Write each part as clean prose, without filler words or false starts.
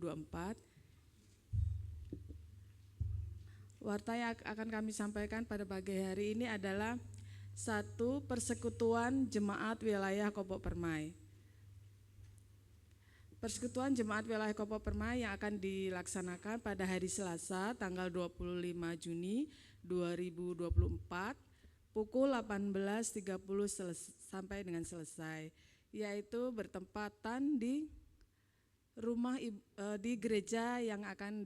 2024. Warta yang akan kami sampaikan pada pagi hari ini adalah 1. Persekutuan Jemaat Wilayah Kopo Permai. Persekutuan Jemaat Wilayah Kopo Permai yang akan dilaksanakan pada hari Selasa tanggal 25 Juni 2024 pukul 18.30 sampai dengan selesai, yaitu bertempatan di di gereja yang akan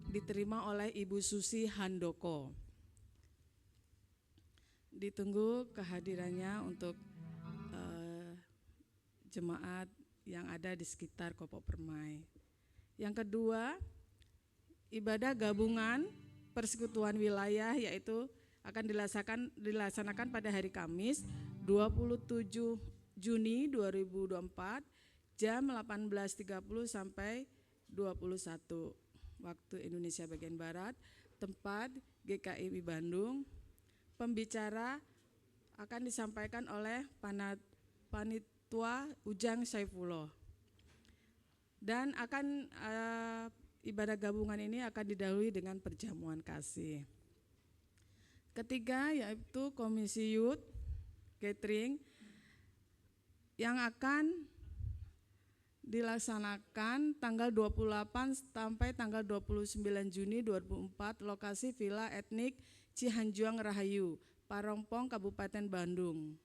diterima oleh Ibu Susi Handoko. Ditunggu kehadirannya untuk jemaat yang ada di sekitar Kopo Permai. Yang kedua, ibadah gabungan persekutuan wilayah yaitu akan dilaksanakan pada hari Kamis 27 Juni 2024 jam 18.30 sampai 21 waktu Indonesia bagian Barat, tempat GKI Bandung. Pembicara akan disampaikan oleh Panitua Ujang Saifullah. Dan akan ibadah gabungan ini akan didahului dengan perjamuan kasih. Ketiga yaitu Komisi Youth Catering yang akan dilaksanakan tanggal 28 sampai tanggal 29 Juni 2024 lokasi Villa Etnik Cihanjuang Rahayu, Parongpong, Kabupaten Bandung.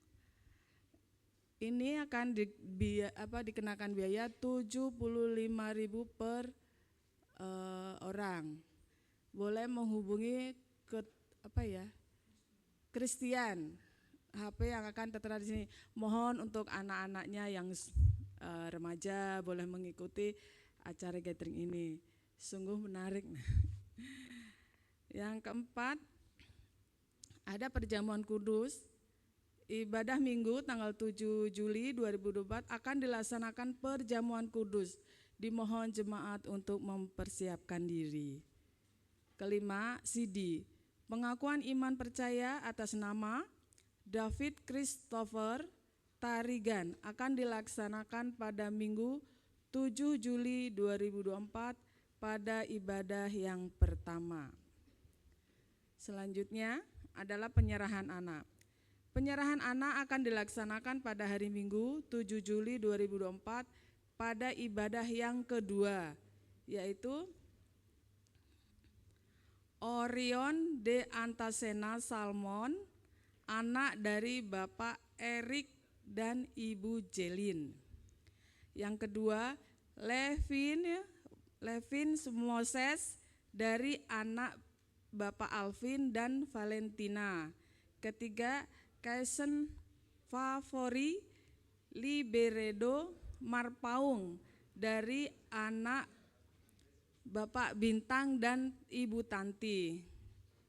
Ini akan dikenakan biaya 75.000 per orang. Boleh menghubungi ke Christian HP yang akan tertera di sini. Mohon untuk anak-anaknya yang remaja boleh mengikuti acara gathering ini. Sungguh menarik. Yang keempat, ada perjamuan kudus. Ibadah Minggu tanggal 7 Juli 2024 akan dilaksanakan perjamuan kudus. Dimohon jemaat untuk mempersiapkan diri. Kelima, CD. Pengakuan iman percaya atas nama David Christopher Tarigan akan dilaksanakan pada Minggu 7 Juli 2024 pada ibadah yang pertama. Selanjutnya adalah penyerahan anak. Penyerahan anak akan dilaksanakan pada hari Minggu 7 Juli 2024 pada ibadah yang kedua, yaitu Orion de Antasena Salmon, anak dari Bapak Erik dan Ibu Jelin. Yang kedua, Levin Moses dari anak Bapak Alvin dan Valentina. Ketiga, Kaisen Favori Liberedo Marpaung dari anak Bapak Bintang dan Ibu Tanti.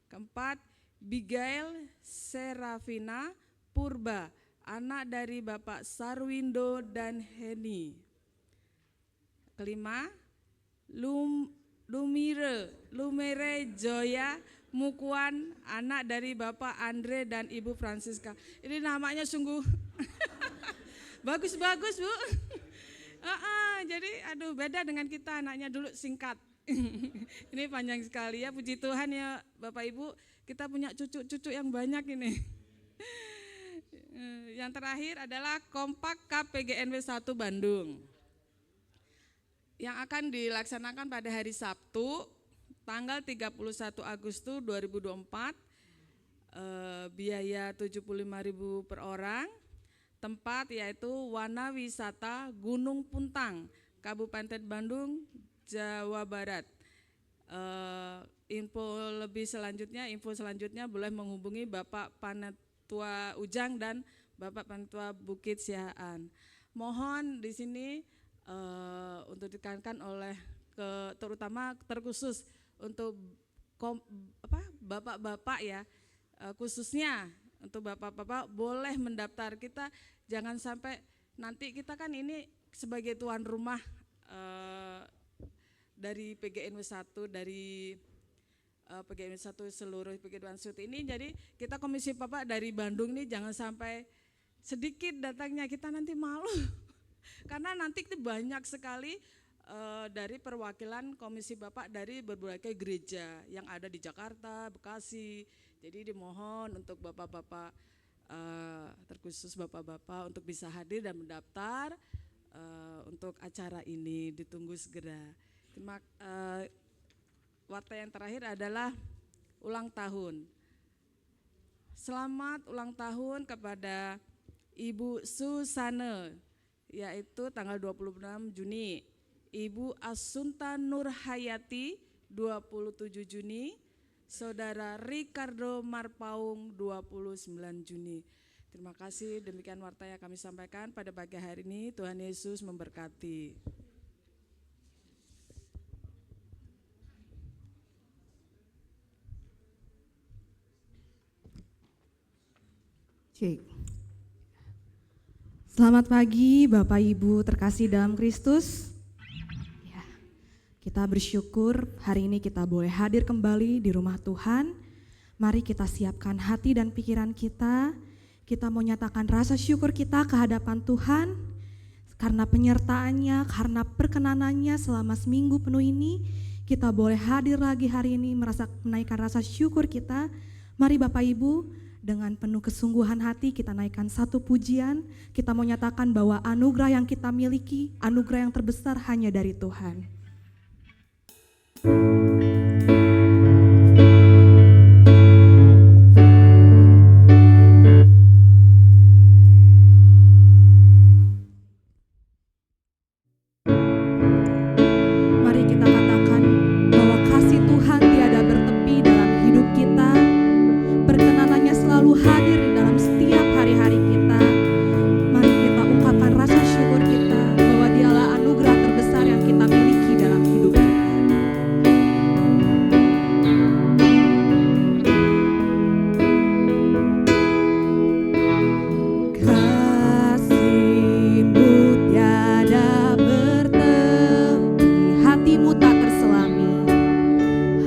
Keempat, Bigail Serafina Purba, anak dari Bapak Sarwindo dan Heni. Kelima, Lumire Joya Mukuan, anak dari Bapak Andre dan Ibu Francisca. Ini namanya sungguh bagus-bagus, Bu. Jadi beda dengan kita, anaknya dulu singkat. Ini panjang sekali ya, puji Tuhan ya Bapak Ibu, kita punya cucu-cucu yang banyak ini. Yang terakhir adalah Kompak KPGNW 1 Bandung yang akan dilaksanakan pada hari Sabtu tanggal 31 Agustus 2024, biaya 75.000 per orang. Tempat yaitu Wana Wisata Gunung Puntang, Kabupaten Bandung, Jawa Barat. Info selanjutnya boleh menghubungi Bapak Panitua Ujang dan Bapak Panitua Bukit Sihaan. Mohon di sini untuk ditekankan oleh terutama terkhusus untuk bapak-bapak ya, khususnya untuk bapak-bapak boleh mendaftar. Kita jangan sampai nanti kita kan ini sebagai tuan rumah dari PGNW 1, dari PGNW 1 seluruh PGNW 1 ini, jadi kita Komisi Bapak dari Bandung nih jangan sampai sedikit datangnya, kita nanti malu karena nanti banyak sekali dari perwakilan komisi Bapak dari berbagai gereja yang ada di Jakarta, Bekasi. Jadi dimohon untuk Bapak-Bapak, terkhusus Bapak-Bapak untuk bisa hadir dan mendaftar untuk acara ini, ditunggu segera. Warta yang terakhir adalah ulang tahun. Selamat ulang tahun kepada Ibu Susane, yaitu tanggal 26 Juni. Ibu Asunta Nurhayati 27 Juni, Saudara Ricardo Marpaung 29 Juni. Terima kasih, demikian warta yang kami sampaikan pada pagi hari ini. Tuhan Yesus memberkati. Cik. Selamat pagi Bapak Ibu terkasih dalam Kristus. Kita bersyukur hari ini kita boleh hadir kembali di rumah Tuhan. Mari kita siapkan hati dan pikiran kita. Kita mau nyatakan rasa syukur kita ke hadapan Tuhan. Karena penyertaannya, karena perkenanannya selama seminggu penuh ini. Kita boleh hadir lagi hari ini menaikkan rasa syukur kita. Mari Bapak Ibu dengan penuh kesungguhan hati kita naikkan satu pujian. Kita mau nyatakan bahwa anugerah yang kita miliki, anugerah yang terbesar hanya dari Tuhan. Mari kita katakan bahwa kasih Tuhan tiada bertepi dalam hidup kita. Perkenanannya selalu hadir di dalam setiap hari-hari kita. Mari kita ungkapkan rasa syukur kita bahwa dialah anugerah terbesar yang kita miliki dalam hidup kita. Kasih-Mu tiada bertepi, hati-Mu tak terselami.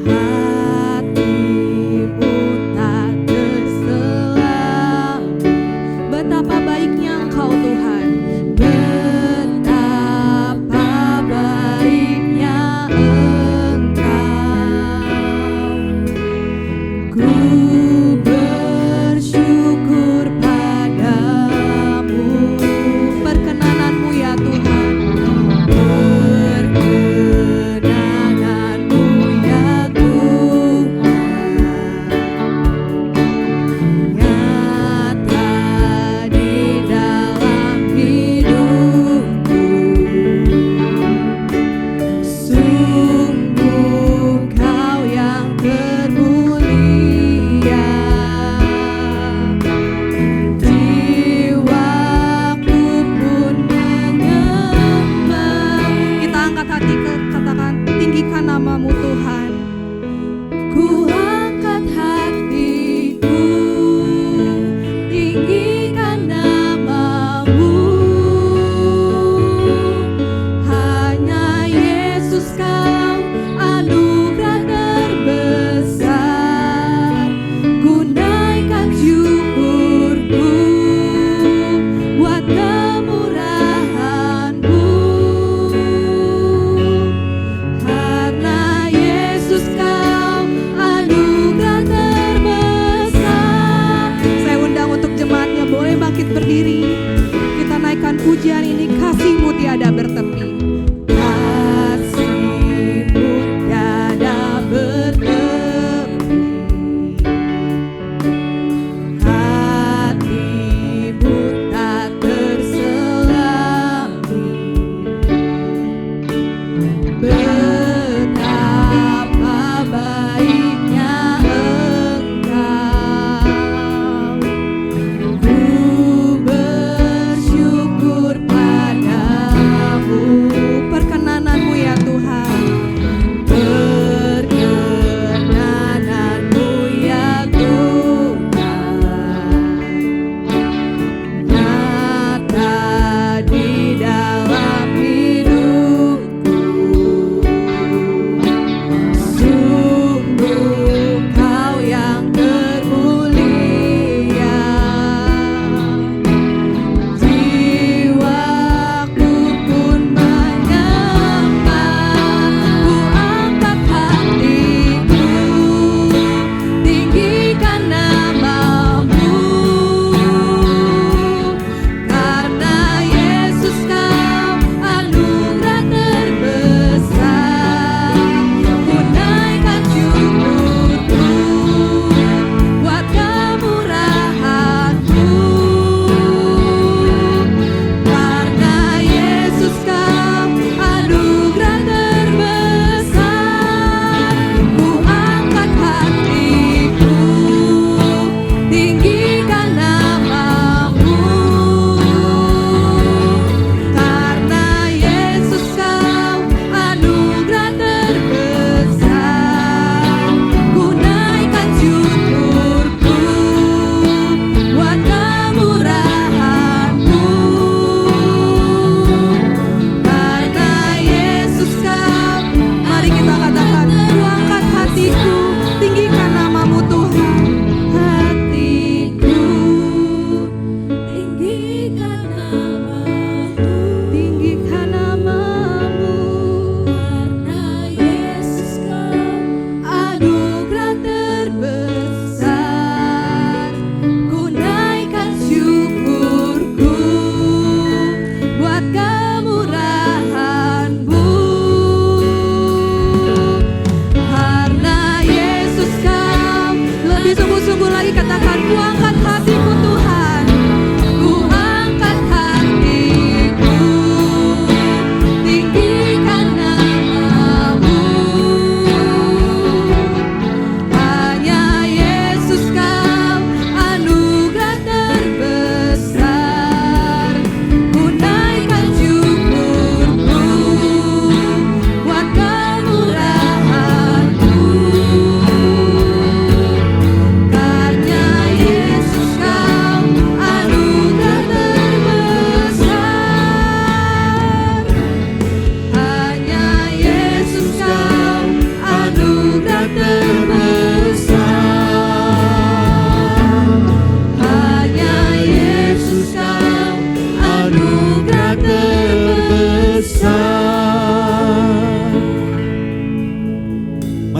Hati-Mu tak terselami. Betapa baiknya Engkau Tuhan, betapa baiknya Engkau. Ku bersyukur padamu, perkenanan-Mu ya Tuhan, perkenanan-Mu ya Tuhan, nyata di dalam hidupku. Sungguh Kau yang termulia, jiwaku pun menyembah. Kita angkat hati, katakan tinggikan nama-Mu Tuhan. Ku angkat hatiku, tinggikan nama-Mu. Hanya Yesus Kau anugerah terbesar. Ku naikkan syukurku buat kemurahan-Mu. Karena Yesus Kau anugerah terbesar. Saya undang untuk jemaatnya boleh bangkit berdiri. Kita naikkan pujian ini, kasih-Mu tiada bertepi. Kasih-Mu tiada bertepi. Hati-Mu tak terselami. Betapa baiknya Engkau. Ku bersyukur padamu, perkenanan-Mu ya Tuhan, perkenanan-Mu ya Tuhan, nyata di dalam hidupku.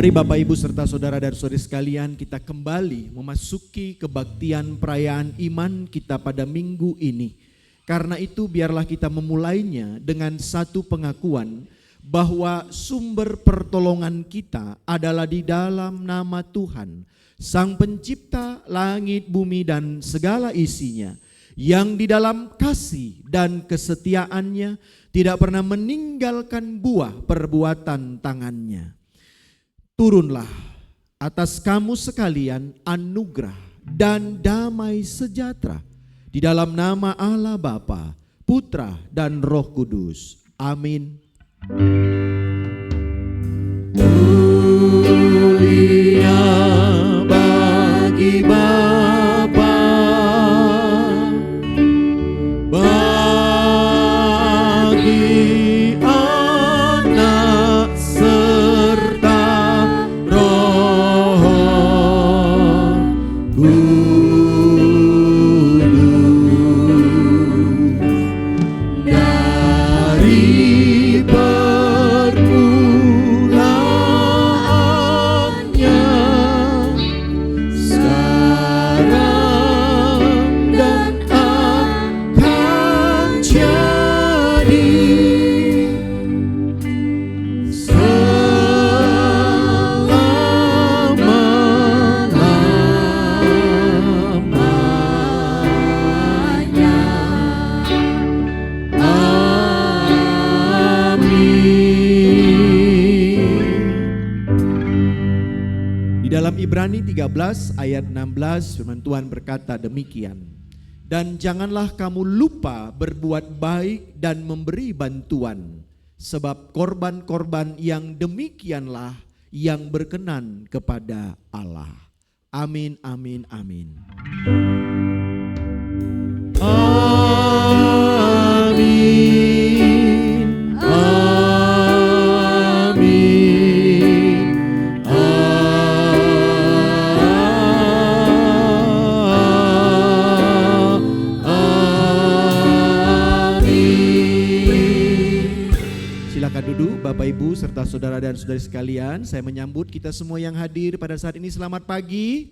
Mari Bapak Ibu serta saudara dan saudari sekalian, kita kembali memasuki kebaktian perayaan iman kita pada minggu ini. Karena itu biarlah kita memulainya dengan satu pengakuan bahwa sumber pertolongan kita adalah di dalam nama Tuhan, Sang Pencipta langit, bumi dan segala isinya, yang di dalam kasih dan kesetiaannya tidak pernah meninggalkan buah perbuatan tangannya. Turunlah atas kamu sekalian anugerah dan damai sejahtera di dalam nama Allah Bapa, Putra dan Roh Kudus. Amin. Mulia bagi Bapa, bagi Anak serta Roh Kudus, dari permulaannya, sekarang dan akan jadi selama-lamanya. Amin. Di dalam Ibrani 13 ayat 16 firman Tuhan berkata demikian. Dan janganlah kamu lupa berbuat baik dan memberi bantuan, sebab korban-korban yang demikianlah yang berkenan kepada Allah. Amin, amin, amin. Amin, amin, amin. Silakan duduk Bapak Ibu serta saudara dan saudari sekalian. Saya menyambut kita semua yang hadir pada saat ini. Selamat pagi.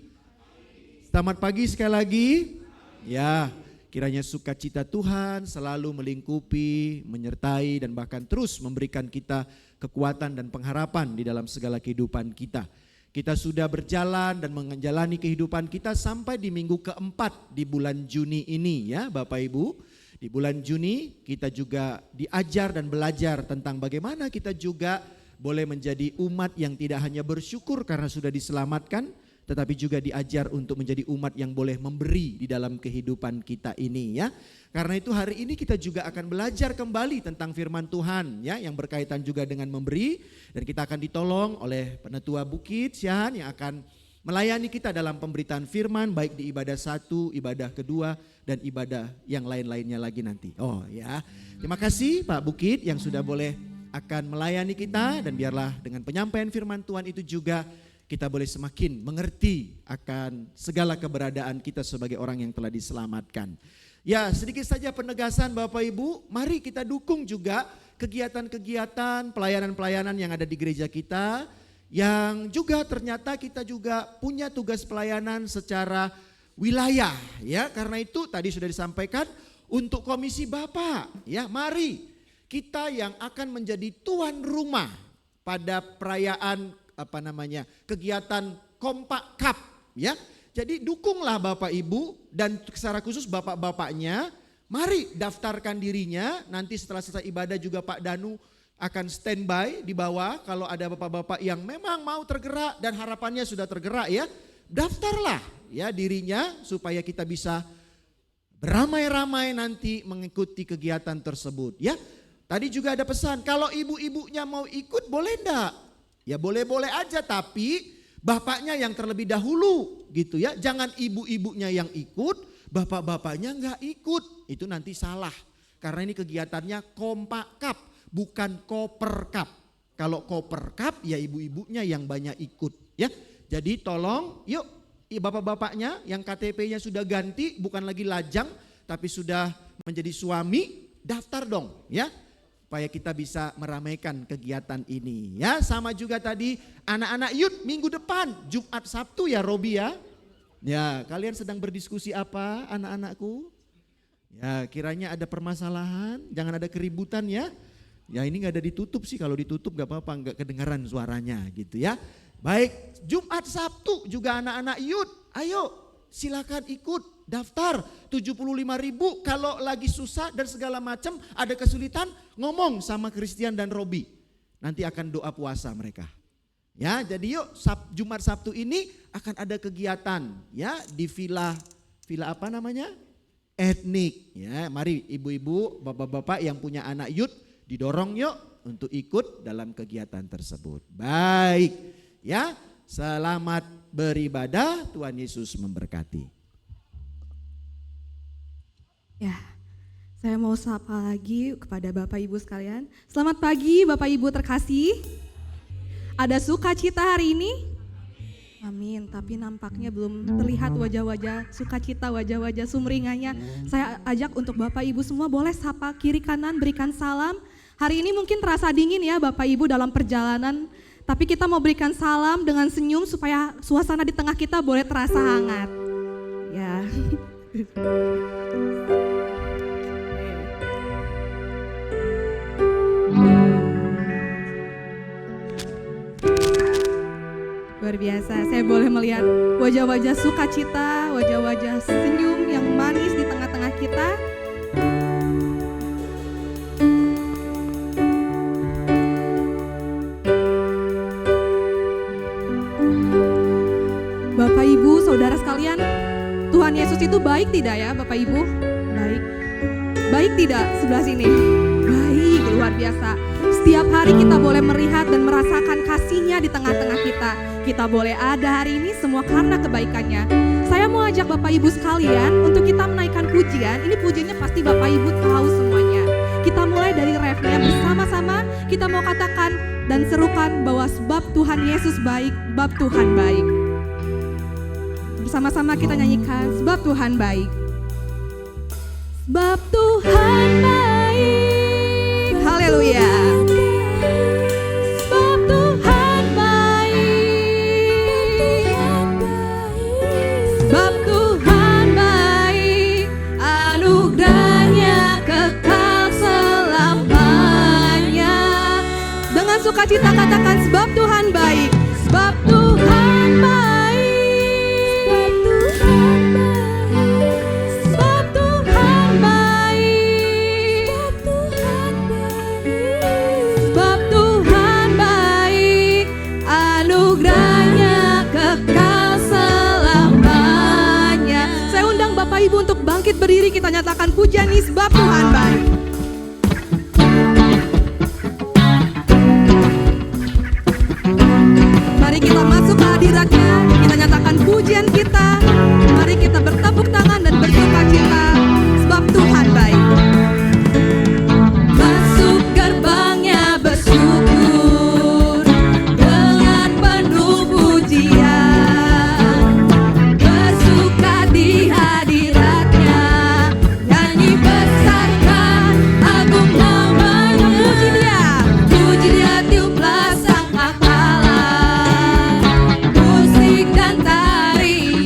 Selamat pagi sekali lagi. Ya, kiranya sukacita Tuhan selalu melingkupi, menyertai dan bahkan terus memberikan kita kekuatan dan pengharapan di dalam segala kehidupan kita. Kita sudah berjalan dan menjalani kehidupan kita sampai di minggu keempat di bulan Juni ini ya Bapak Ibu. Di bulan Juni kita juga diajar dan belajar tentang bagaimana kita juga boleh menjadi umat yang tidak hanya bersyukur karena sudah diselamatkan, tetapi juga diajar untuk menjadi umat yang boleh memberi di dalam kehidupan kita ini ya. Karena itu hari ini kita juga akan belajar kembali tentang firman Tuhan ya, yang berkaitan juga dengan memberi, dan kita akan ditolong oleh Penetua Bukit Siahan yang akan melayani kita dalam pemberitaan firman baik di ibadah 1, ibadah kedua dan ibadah yang lain-lainnya lagi nanti. Oh ya. Terima kasih Pak Bukit yang sudah boleh akan melayani kita, dan biarlah dengan penyampaian firman Tuhan itu juga kita boleh semakin mengerti akan segala keberadaan kita sebagai orang yang telah diselamatkan. Ya, sedikit saja penegasan Bapak Ibu, mari kita dukung juga kegiatan-kegiatan, pelayanan-pelayanan yang ada di gereja kita, yang juga ternyata kita juga punya tugas pelayanan secara wilayah ya. Karena itu tadi sudah disampaikan untuk komisi Bapak ya, mari kita yang akan menjadi tuan rumah pada perayaan kegiatan Kompak Cup ya. Jadi dukunglah Bapak Ibu dan secara khusus bapak-bapaknya, mari daftarkan dirinya. Nanti setelah selesai ibadah juga Pak Danu akan standby di bawah. Kalau ada bapak-bapak yang memang mau tergerak dan harapannya sudah tergerak ya, daftarlah ya dirinya supaya kita bisa beramai-ramai nanti mengikuti kegiatan tersebut ya. Tadi juga ada pesan, kalau ibu-ibunya mau ikut boleh enggak? Ya boleh-boleh aja, tapi bapaknya yang terlebih dahulu gitu ya. Jangan ibu-ibunya yang ikut, bapak-bapaknya enggak ikut. Itu nanti salah. Karena ini kegiatannya Kompak Cup, bukan Koper Cup. Kalau Koper Cup ya ibu-ibunya yang banyak ikut ya. Jadi tolong yuk bapak-bapaknya yang KTP-nya sudah ganti, bukan lagi lajang tapi sudah menjadi suami, daftar dong ya. supaya kita bisa meramaikan kegiatan ini. Ya, sama juga tadi anak-anak youth minggu depan, Jumat Sabtu ya Robi ya. Ya, kalian sedang berdiskusi apa anak-anakku? Ya, kiranya ada permasalahan, jangan ada keributan ya. Ya ini gak ada ditutup sih, kalau ditutup gak apa-apa, gak kedengaran suaranya gitu ya. Baik, Jumat Sabtu juga anak-anak youth, ayo silakan ikut. Daftar 75.000, kalau lagi susah dan segala macam ada kesulitan ngomong sama Christian dan Robi. Nanti akan doa puasa mereka. Ya, jadi yuk Jumat Sabtu ini akan ada kegiatan ya di villa apa namanya? Etnik. Ya, mari ibu-ibu, bapak-bapak yang punya anak youth didorong yuk untuk ikut dalam kegiatan tersebut. Baik. Ya, selamat beribadah, Tuhan Yesus memberkati. Ya, saya mau sapa lagi kepada Bapak Ibu sekalian. Selamat pagi Bapak Ibu terkasih. Ada sukacita hari ini? Amin, tapi nampaknya belum terlihat wajah-wajah sukacita, wajah-wajah sumringahnya. Saya ajak untuk Bapak Ibu semua boleh sapa kiri kanan, berikan salam. Hari ini mungkin terasa dingin ya Bapak Ibu dalam perjalanan. Tapi kita mau berikan salam dengan senyum supaya suasana di tengah kita boleh terasa hangat. Ya. Luar biasa, saya boleh melihat wajah-wajah sukacita, wajah-wajah senyum yang manis di tengah-tengah kita. Bapak Ibu, saudara sekalian, Tuhan Yesus itu baik tidak ya Bapak Ibu? Baik. Baik tidak sebelah sini? Baik, luar biasa. Setiap hari kita boleh melihat dan merasakan kasih-Nya di tengah-tengah kita. Kita boleh ada hari ini semua karena kebaikannya. Saya mau ajak Bapak Ibu sekalian untuk kita menaikkan pujian. Ini pujiannya pasti Bapak Ibu tahu semuanya. Kita mulai dari refnya bersama-sama. Kita mau katakan dan serukan bahwa sebab Tuhan Yesus baik, sebab Tuhan baik. Bersama-sama kita nyanyikan sebab Tuhan baik. Sebab Tuhan baik. Haleluya. Sebab Tuhan baik. Sebab Tuhan baik. Anugerahnya kekal selamanya. Dengan sukacita katakan sebab Tuhan baik. Sebab Tuhan baik. Ibu untuk bangkit berdiri, kita nyatakan pujian ini sebab Tuhan baik. Mari kita masuk ke hadirat-Nya, kita nyatakan pujian kita. Mari kita bertepuk tangan dan bersukacita sebab Tuhan baik. Masuk gerbang-Nya bersyukur dengan penuh pujian, bersuka di hadirat. Tiuplah sang akala, musik dan tari.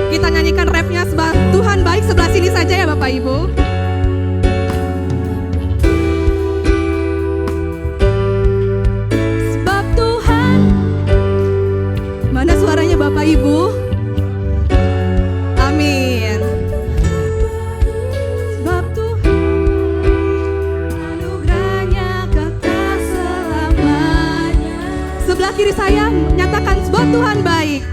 Kita nyanyikan rapnya, sebab Tuhan baik. Sebelah sini saja ya Bapak Ibu. Sebab Tuhan, mana suaranya Bapak Ibu? Amin. Sebab Tuhan anugerahnya kekal selamanya. Sebelah kiri saya nyatakan sebab Tuhan baik.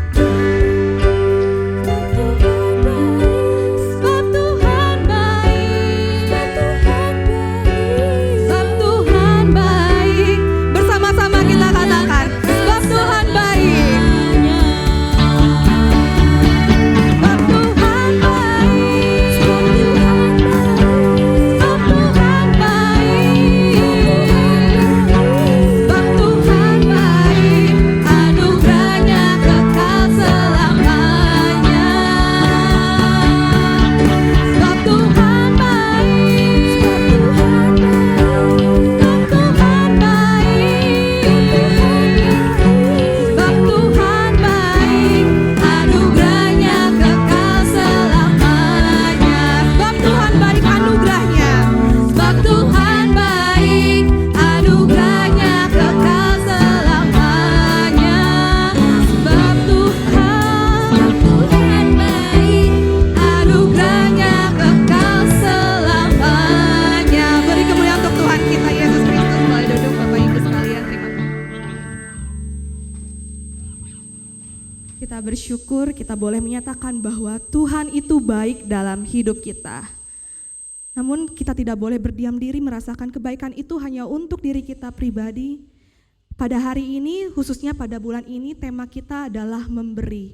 Kita bersyukur kita boleh menyatakan bahwa Tuhan itu baik dalam hidup kita. Namun kita tidak boleh berdiam diri merasakan kebaikan itu hanya untuk diri kita pribadi. Pada hari ini, khususnya pada bulan ini, tema kita adalah memberi.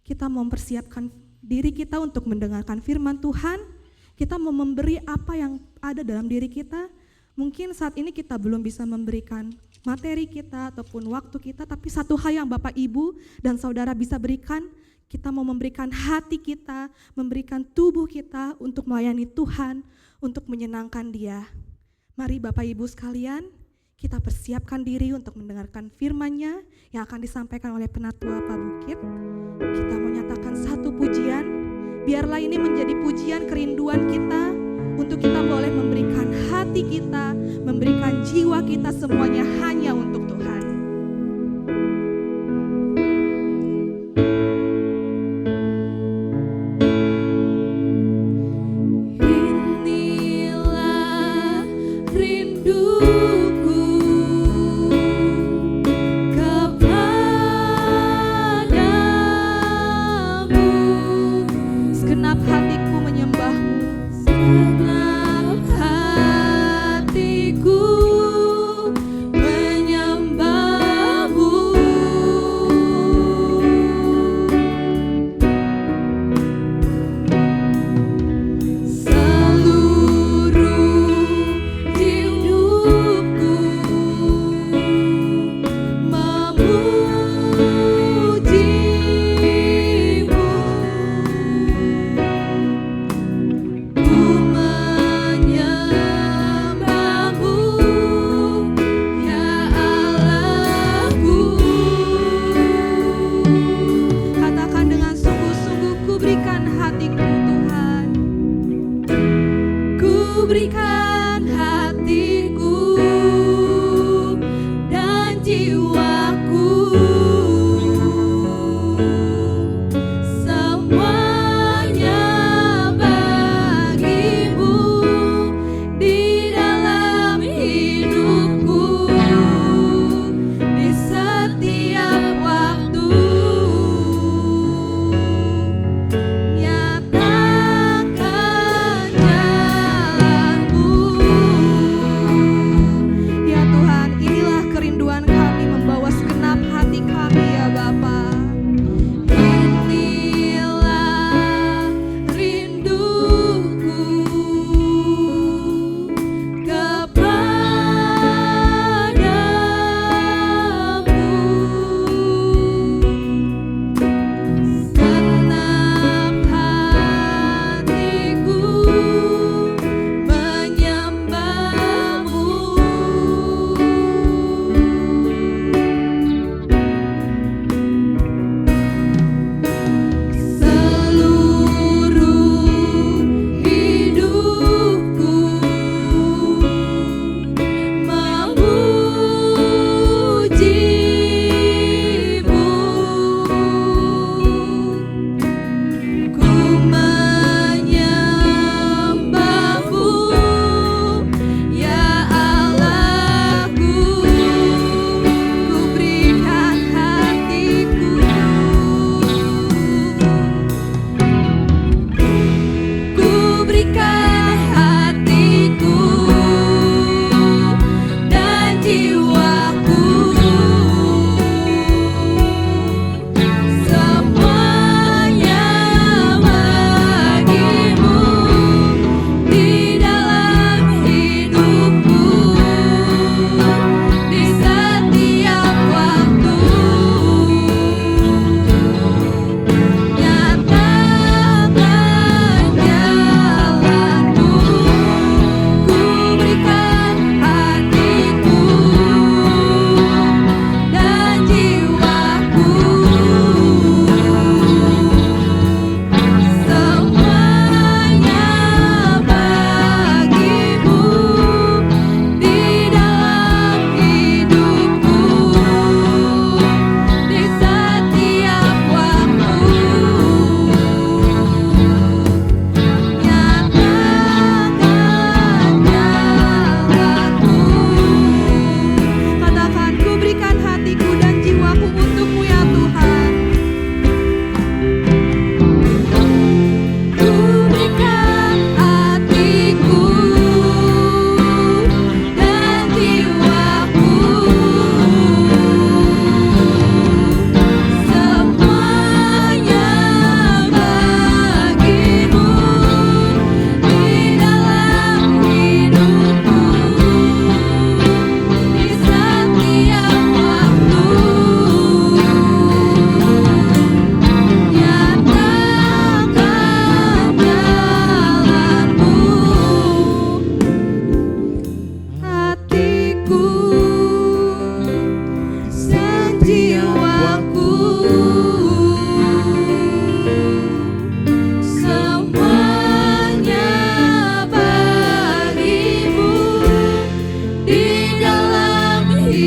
Kita mempersiapkan diri kita untuk mendengarkan firman Tuhan. Kita mau memberi apa yang ada dalam diri kita. Mungkin saat ini kita belum bisa memberikan materi kita ataupun waktu kita, tapi satu hal yang Bapak Ibu dan Saudara bisa berikan, kita mau memberikan hati kita, memberikan tubuh kita untuk melayani Tuhan, untuk menyenangkan Dia. Mari Bapak Ibu sekalian, kita persiapkan diri untuk mendengarkan firman-Nya yang akan disampaikan oleh Penatua Pak Bukit. Kita mau nyatakan satu pujian, biarlah ini menjadi pujian kerinduan kita, untuk kita boleh memberikan hati kita, memberikan jiwa kita semuanya hanya untuk Tuhan. Inilah rinduku kepadamu, segenap hatiku menyembahmu. Segenap hatiku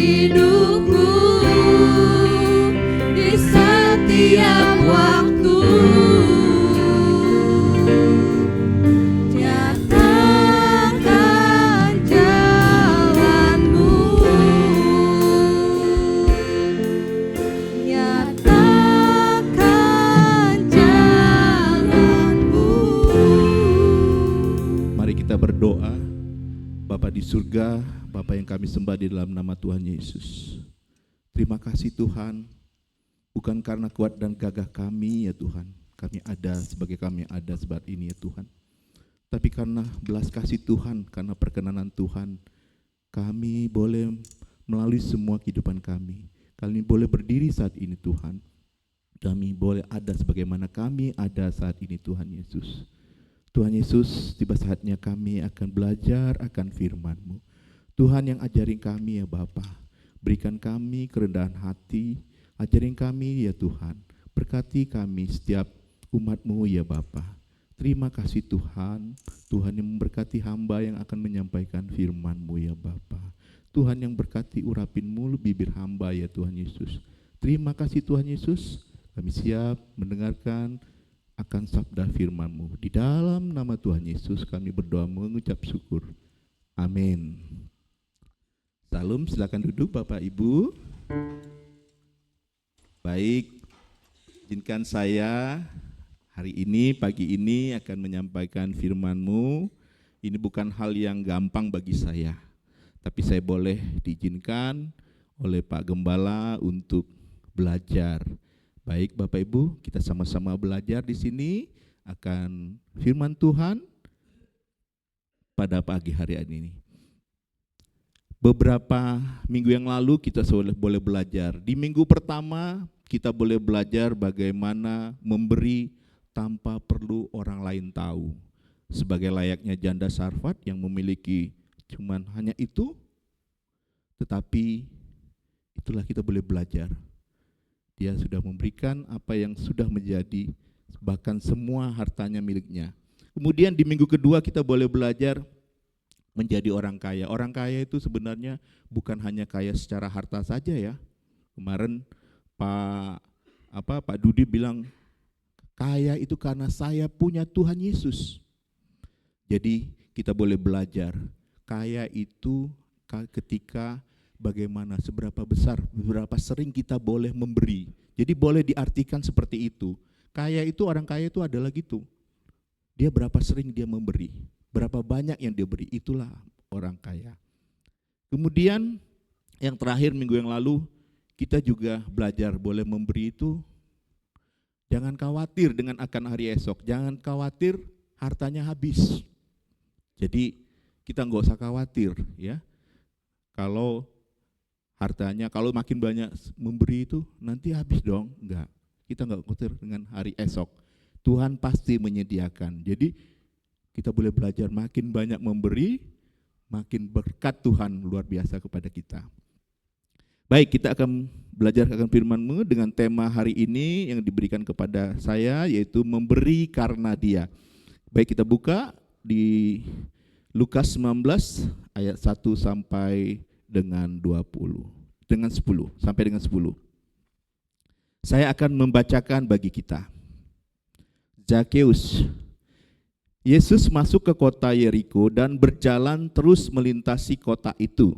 hidupku di setiap waktu. Nyatakan jalanmu, nyatakan jalanmu. Mari kita berdoa. Bapa di surga, Bapa yang kami sembah di dalam nama Tuhan Yesus. Terima kasih Tuhan, bukan karena kuat dan gagah kami ya Tuhan, kami ada sebagai kami ada saat ini ya Tuhan. Tapi karena belas kasih Tuhan, karena perkenanan Tuhan, kami boleh melalui semua kehidupan kami. Kami boleh berdiri saat ini Tuhan. Kami boleh ada sebagaimana kami ada saat ini Tuhan Yesus. Tuhan Yesus, tiba saatnya kami akan belajar akan firman-Mu. Tuhan yang ajarin kami ya Bapa, berikan kami kerendahan hati, ajarin kami ya Tuhan, berkati kami setiap umat-Mu ya Bapa. Terima kasih Tuhan, Tuhan yang memberkati hamba yang akan menyampaikan firman-Mu ya Bapa. Tuhan yang berkati urapin mulut bibir hamba ya Tuhan Yesus. Terima kasih Tuhan Yesus, kami siap mendengarkan akan sabda firman-Mu. Di dalam nama Tuhan Yesus kami berdoa mengucap syukur. Amin. Salam, silakan duduk Bapak Ibu. Baik, izinkan saya hari ini, pagi ini akan menyampaikan firman-Mu. Ini bukan hal yang gampang bagi saya, tapi saya boleh diizinkan oleh Pak Gembala untuk belajar. Baik Bapak Ibu, kita sama-sama belajar di sini akan firman Tuhan pada pagi hari ini. Beberapa minggu yang lalu kita boleh belajar. Di minggu pertama kita boleh belajar bagaimana memberi tanpa perlu orang lain tahu. Sebagai layaknya janda Sarfat yang memiliki cuman hanya itu, tetapi itulah kita boleh belajar. Dia sudah memberikan apa yang sudah menjadi bahkan semua hartanya miliknya. Kemudian di minggu kedua kita boleh belajar menjadi orang kaya. Orang kaya itu sebenarnya bukan hanya kaya secara harta saja ya. Kemarin Pak Dudi bilang kaya itu karena saya punya Tuhan Yesus. Jadi kita boleh belajar kaya itu ketika bagaimana, seberapa besar, seberapa sering kita boleh memberi. Jadi boleh diartikan seperti itu. Kaya itu, orang kaya itu adalah gitu. Dia berapa sering dia memberi, berapa banyak yang dia beri, itulah orang kaya. Kemudian yang terakhir minggu yang lalu, kita juga belajar boleh memberi itu, jangan khawatir dengan akan hari esok, jangan khawatir hartanya habis. Jadi kita nggak usah khawatir ya, kalau hartanya, kalau makin banyak memberi itu nanti habis dong. Enggak, kita enggak khawatir dengan hari esok. Tuhan pasti menyediakan. Jadi kita boleh belajar makin banyak memberi, makin berkat Tuhan luar biasa kepada kita. Baik, kita akan belajar akan firman-Mu dengan tema hari ini yang diberikan kepada saya, yaitu memberi karena Dia. Baik, kita buka di Lukas 19 ayat 1 sampai dengan 20, dengan 10, sampai dengan 10. Saya akan membacakan bagi kita. Zakeus. Yesus masuk ke kota Yeriko dan berjalan terus melintasi kota itu.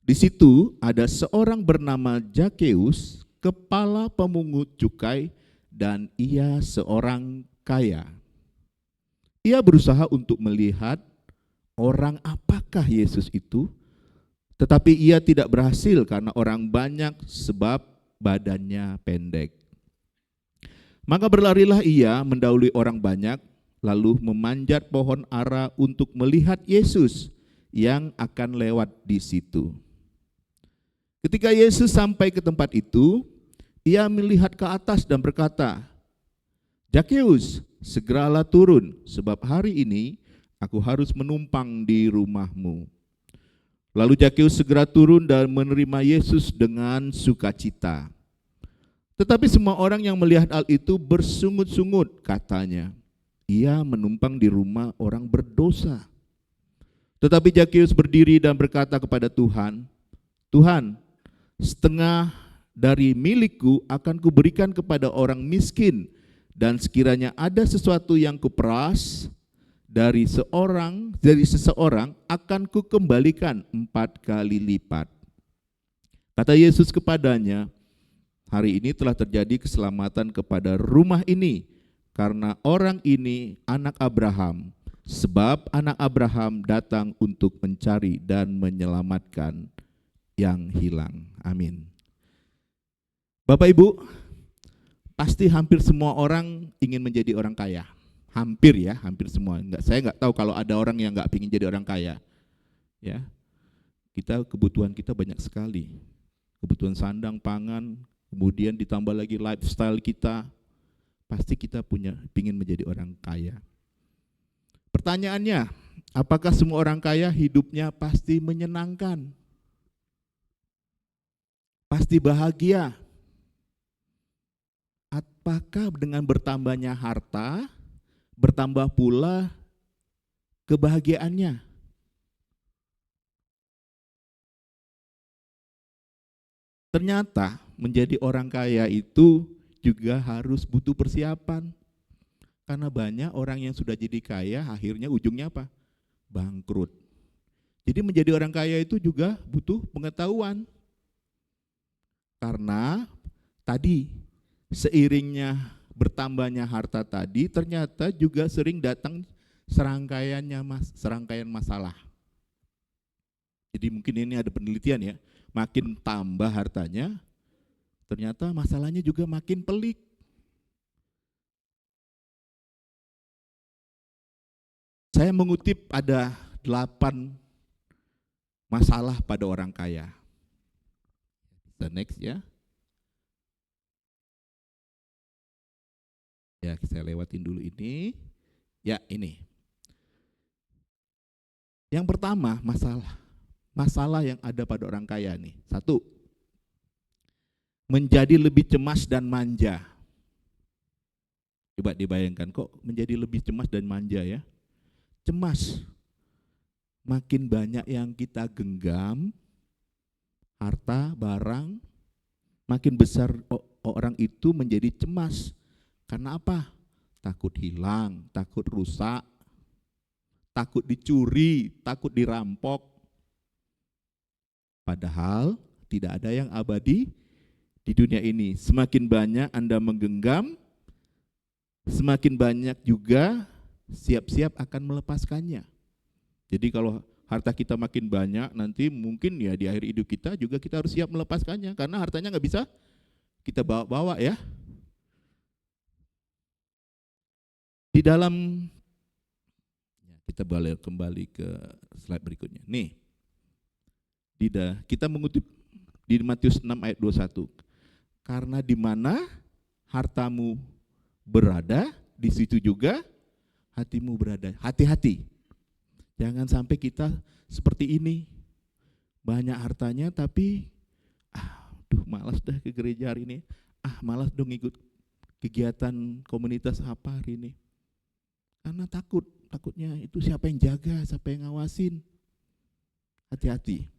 Di situ ada seorang bernama Zakeus, kepala pemungut cukai, dan ia seorang kaya. Ia berusaha untuk melihat orang apakah Yesus itu, tetapi ia tidak berhasil karena orang banyak sebab badannya pendek. Maka berlarilah ia mendahului orang banyak, lalu memanjat pohon ara untuk melihat Yesus yang akan lewat di situ. Ketika Yesus sampai ke tempat itu, ia melihat ke atas dan berkata, "Zakeus, segeralah turun, sebab hari ini aku harus menumpang di rumahmu." Lalu Zakeus segera turun dan menerima Yesus dengan sukacita. Tetapi semua orang yang melihat hal itu bersungut-sungut, katanya, "Ia menumpang di rumah orang berdosa." Tetapi Zakeus berdiri dan berkata kepada Tuhan, Tuhan, setengah dari milikku akan kuberikan kepada orang miskin, dan sekiranya ada sesuatu yang kuperas dari seseorang akan kukembalikan 4 kali lipat. Kata Yesus kepadanya, hari ini telah terjadi keselamatan kepada rumah ini, karena orang ini anak Abraham, sebab anak Abraham datang untuk mencari dan menyelamatkan yang hilang. Amin. Bapak Ibu, pasti hampir semua orang ingin menjadi orang kaya. Hampir semua. Saya nggak tahu kalau ada orang yang nggak ingin jadi orang kaya. Ya, kebutuhan kita banyak sekali. Kebutuhan sandang, pangan, kemudian ditambah lagi lifestyle kita. Pasti kita ingin menjadi orang kaya. Pertanyaannya, apakah semua orang kaya hidupnya pasti menyenangkan? Pasti bahagia? Apakah dengan bertambahnya harta, bertambah pula kebahagiaannya? Ternyata menjadi orang kaya itu juga harus butuh persiapan. Karena banyak orang yang sudah jadi kaya akhirnya ujungnya apa? Bangkrut. Jadi menjadi orang kaya itu juga butuh pengetahuan. Karena tadi seiringnya bertambahnya harta tadi ternyata juga sering datang serangkaian masalah. Jadi mungkin ini ada penelitian ya, makin tambah hartanya ternyata masalahnya juga makin pelik. Saya mengutip ada 8 masalah pada orang kaya. The next ya. Ya, saya lewatin dulu ini. Ya, ini. Yang pertama, masalah yang ada pada orang kaya nih. 1. Menjadi lebih cemas dan manja. Coba dibayangkan, kok menjadi lebih cemas dan manja ya? Cemas. Makin banyak yang kita genggam, harta, barang, makin besar orang itu menjadi cemas. Karena apa? Takut hilang, takut rusak, takut dicuri, takut dirampok. Padahal tidak ada yang abadi di dunia ini. Semakin banyak Anda menggenggam, semakin banyak juga siap-siap akan melepaskannya. Jadi kalau harta kita makin banyak, nanti mungkin ya di akhir hidup kita juga kita harus siap melepaskannya. Karena hartanya nggak bisa kita bawa-bawa ya. Di dalam, kita balik kembali ke slide berikutnya. Nih, kita mengutip di Matius 6 ayat 21. Karena di mana hartamu berada, di situ juga hatimu berada. Hati-hati, jangan sampai kita seperti ini. Banyak hartanya tapi, malas dah ke gereja hari ini. Malas dong ikut kegiatan komunitas apa hari ini. Karena takutnya itu siapa yang jaga, siapa yang ngawasin. Hati-hati.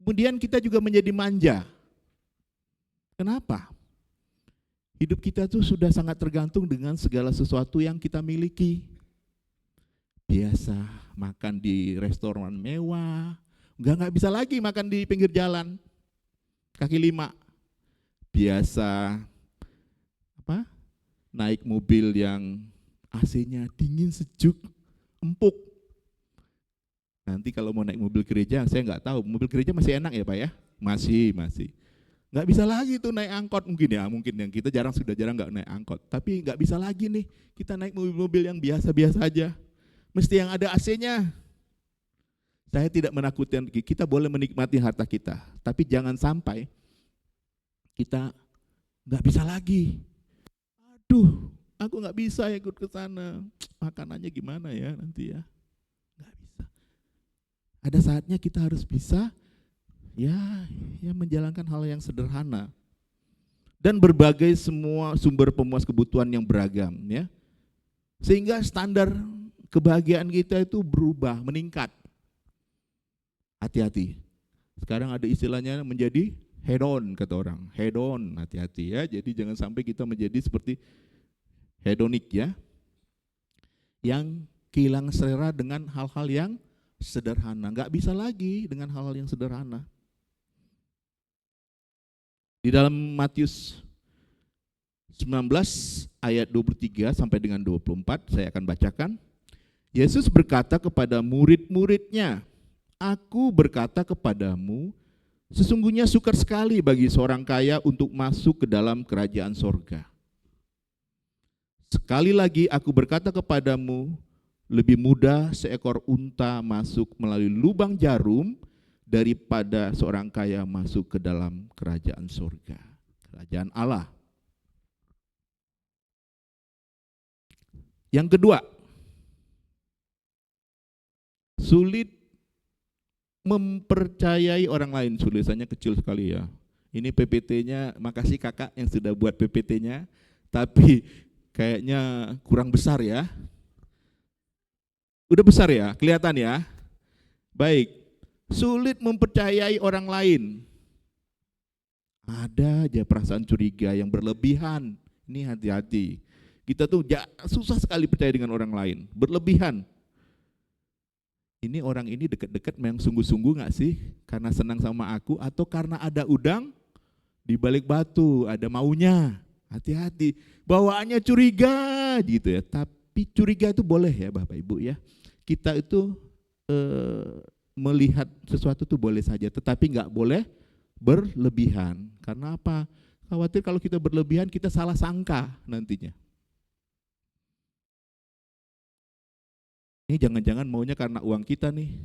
Kemudian kita juga menjadi manja. Kenapa? Hidup kita tuh sudah sangat tergantung dengan segala sesuatu yang kita miliki. Biasa makan di restoran mewah, nggak bisa lagi makan di pinggir jalan, kaki 5. Biasa naik mobil yang AC-nya dingin, sejuk, empuk. Nanti kalau mau naik mobil gereja, saya nggak tahu, mobil gereja masih enak ya Pak ya? Masih. Nggak bisa lagi tuh naik angkot mungkin yang kita sudah jarang nggak naik angkot. Tapi nggak bisa lagi nih, kita naik mobil-mobil yang biasa-biasa aja. Mesti yang ada AC-nya. Saya tidak menakutkan, kita boleh menikmati harta kita, tapi jangan sampai kita nggak bisa lagi. Aku nggak bisa ikut ke sana, makanannya gimana ya nanti ya? Nggak bisa. Ada saatnya kita harus bisa ya menjalankan hal yang sederhana dan berbagai semua sumber pemuas kebutuhan yang beragam ya, sehingga standar kebahagiaan kita itu berubah, meningkat. Hati-hati, Sekarang ada istilahnya menjadi hedon, kata orang. Hedon, hati-hati ya. Jadi jangan sampai kita menjadi seperti hedonik ya. Yang kehilangan selera dengan hal-hal yang sederhana. Enggak bisa lagi dengan hal-hal yang sederhana. Di dalam Matius 19 ayat 23 sampai dengan 24 saya akan bacakan. Yesus berkata kepada murid-muridnya, "Aku berkata kepadamu, sesungguhnya sukar sekali bagi seorang kaya untuk masuk ke dalam kerajaan sorga. Sekali lagi aku berkata kepadamu, lebih mudah seekor unta masuk melalui lubang jarum daripada seorang kaya masuk ke dalam kerajaan sorga." Kerajaan Allah. Yang kedua, sulit mempercayai orang lain. Tulisannya kecil sekali ya. Ini PPT-nya, makasih kakak yang sudah buat PPT-nya, tapi kayaknya kurang besar ya. Udah besar ya, kelihatan ya. Baik, sulit mempercayai orang lain. Ada aja perasaan curiga yang berlebihan. Ini hati-hati. Kita tuh susah sekali percaya dengan orang lain, berlebihan. Ini orang ini dekat-dekat memang sungguh-sungguh gak sih? Karena senang sama aku atau karena ada udang di balik batu, ada maunya. Hati-hati, bawaannya curiga gitu ya. Tapi curiga itu boleh ya Bapak Ibu ya. Kita itu melihat sesuatu itu boleh saja, tetapi gak boleh berlebihan. Karena apa? Khawatir kalau kita berlebihan kita salah sangka nantinya. Ini jangan-jangan maunya karena uang kita nih.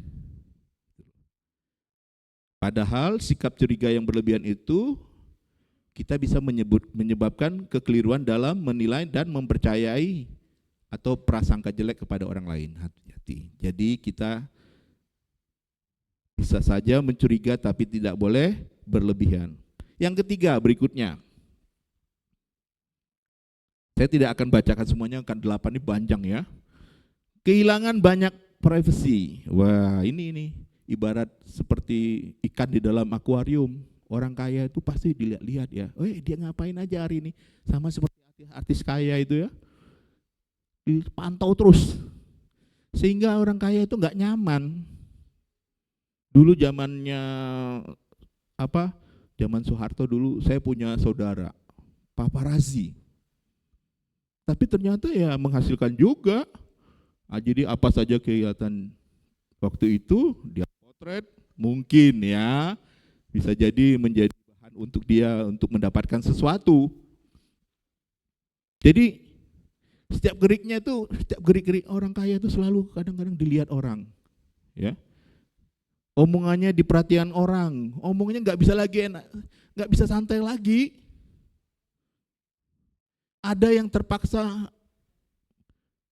Padahal sikap curiga yang berlebihan itu kita bisa menyebabkan kekeliruan dalam menilai dan mempercayai atau prasangka jelek kepada orang lain. Hati-hati. Jadi kita bisa saja mencuriga tapi tidak boleh berlebihan. Yang ketiga berikutnya. Saya tidak akan bacakan semuanya, kan 8 ini panjang ya. Kehilangan banyak privasi. Wah, ini ibarat seperti ikan di dalam akuarium. Orang kaya itu pasti dilihat-lihat ya. Dia ngapain aja hari ini? Sama seperti artis kaya itu ya. Dipantau terus. Sehingga orang kaya itu enggak nyaman. Dulu zamannya zaman Soeharto dulu saya punya saudara paparazi. Tapi ternyata ya menghasilkan juga. Jadi apa saja kegiatan waktu itu dia potret, mungkin ya bisa jadi menjadi bahan untuk dia untuk mendapatkan sesuatu. Jadi setiap gerik-gerik orang kaya itu selalu kadang-kadang dilihat orang, ya. Omongannya diperhatikan orang, omongnya nggak bisa lagi enak, nggak bisa santai lagi. Ada yang terpaksa.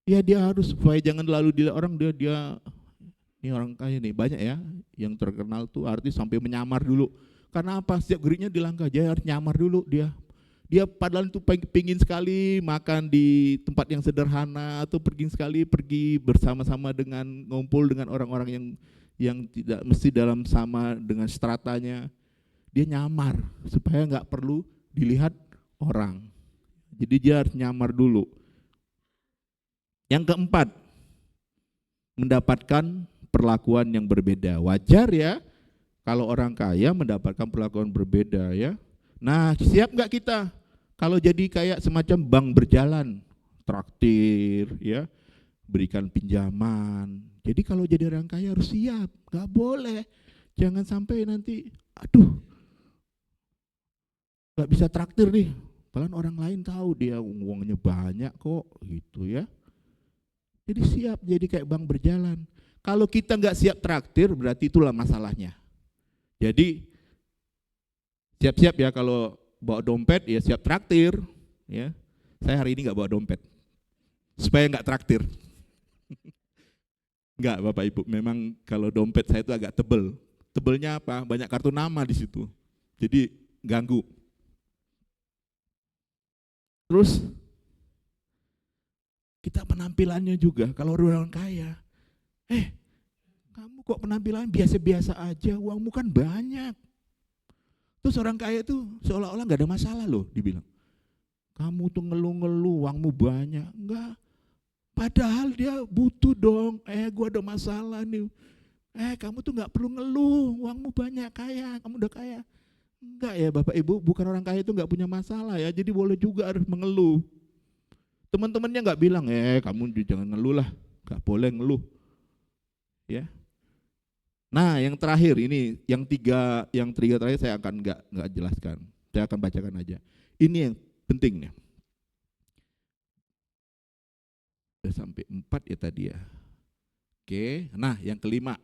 Ya dia harus supaya jangan lalu dilihat orang dia ini orang kaya nih, banyak ya yang terkenal tuh artis sampai menyamar dulu. Karena apa? Setiap geriknya dilangkah, dia harus nyamar dulu dia. Dia padahal itu pengin sekali makan di tempat yang sederhana atau pergi bersama-sama dengan ngumpul dengan orang-orang yang tidak mesti dalam sama dengan stratanya. Dia nyamar supaya nggak perlu dilihat orang. Jadi dia harus nyamar dulu. Yang keempat, mendapatkan perlakuan yang berbeda. Wajar ya kalau orang kaya mendapatkan perlakuan berbeda ya. Nah, siap nggak kita kalau jadi kayak semacam bank berjalan, traktir ya, berikan pinjaman. Jadi kalau jadi orang kaya harus siap, nggak boleh. Jangan sampai nanti, nggak bisa traktir nih. Padahal orang lain tahu dia uangnya banyak kok gitu ya. Jadi siap jadi kayak bank berjalan. Kalau kita nggak siap traktir berarti itulah masalahnya. Jadi siap-siap ya kalau bawa dompet ya siap traktir. Ya, saya hari ini nggak bawa dompet supaya nggak traktir. Nggak Bapak Ibu, memang kalau dompet saya itu agak tebel. Tebelnya apa? Banyak kartu nama di situ. Jadi ganggu. Terus kita penampilannya juga, kalau orang kaya, kamu kok penampilan biasa-biasa aja, uangmu kan banyak. Terus orang kaya itu seolah-olah gak ada masalah loh, dibilang. Kamu tuh ngeluh-ngeluh, uangmu banyak. Enggak, padahal dia butuh dong, gue ada masalah nih. Kamu tuh gak perlu ngeluh, uangmu banyak, kaya, kamu udah kaya. Enggak ya Bapak Ibu, bukan orang kaya itu gak punya masalah ya, jadi boleh juga harus mengeluh. Teman-temannya gak bilang, kamu jangan ngeluh lah, gak boleh ngeluh. Ya. Nah, yang terakhir ini, yang tiga terakhir saya akan nggak jelaskan, saya akan bacakan aja. Ini yang penting nih. Sudah sampai 4 ya tadi ya. Oke, nah yang kelima,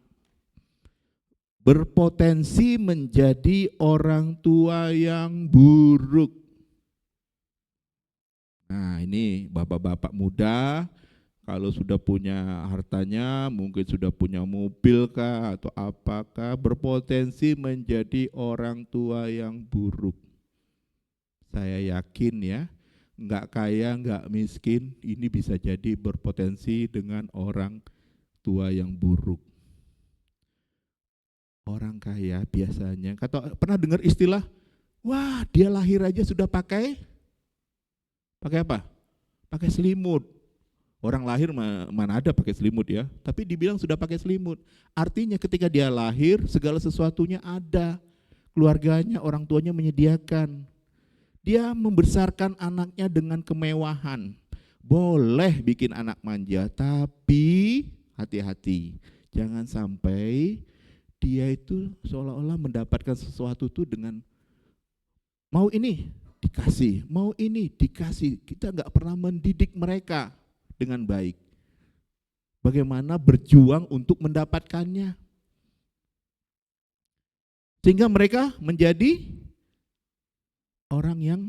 berpotensi menjadi orang tua yang buruk. Nah ini bapak-bapak muda, kalau sudah punya hartanya, mungkin sudah punya mobil kah atau apakah, berpotensi menjadi orang tua yang buruk. Saya yakin ya, enggak kaya, enggak miskin, ini bisa jadi berpotensi dengan orang tua yang buruk. Orang kaya biasanya, pernah dengar istilah, wah dia lahir aja sudah pakai apa? Pakai selimut. Orang lahir mana ada pakai selimut ya, tapi dibilang sudah pakai selimut. Artinya ketika dia lahir segala sesuatunya ada, keluarganya, orang tuanya menyediakan. Dia membesarkan anaknya dengan kemewahan. Boleh bikin anak manja, tapi hati-hati. Jangan sampai dia itu seolah-olah mendapatkan sesuatu itu dengan mau ini dikasih, mau ini dikasih. Kita nggak pernah mendidik mereka dengan baik. Bagaimana berjuang untuk mendapatkannya. Sehingga mereka menjadi orang yang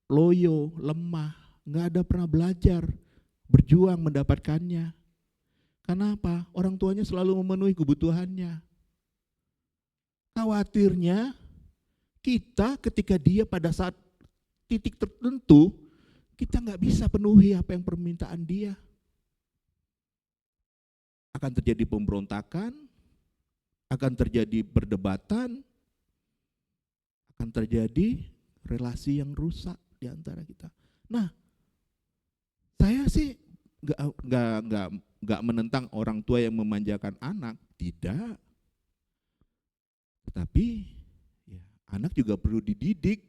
loyo, lemah, nggak ada pernah belajar, berjuang mendapatkannya. Kenapa? Orang tuanya selalu memenuhi kebutuhannya. Khawatirnya kita ketika dia pada saat titik tertentu, kita nggak bisa penuhi apa yang permintaan dia. Akan terjadi pemberontakan, akan terjadi perdebatan, akan terjadi relasi yang rusak di antara kita. Nah, saya sih nggak menentang orang tua yang memanjakan anak, tidak. Tetapi ya, anak juga perlu dididik,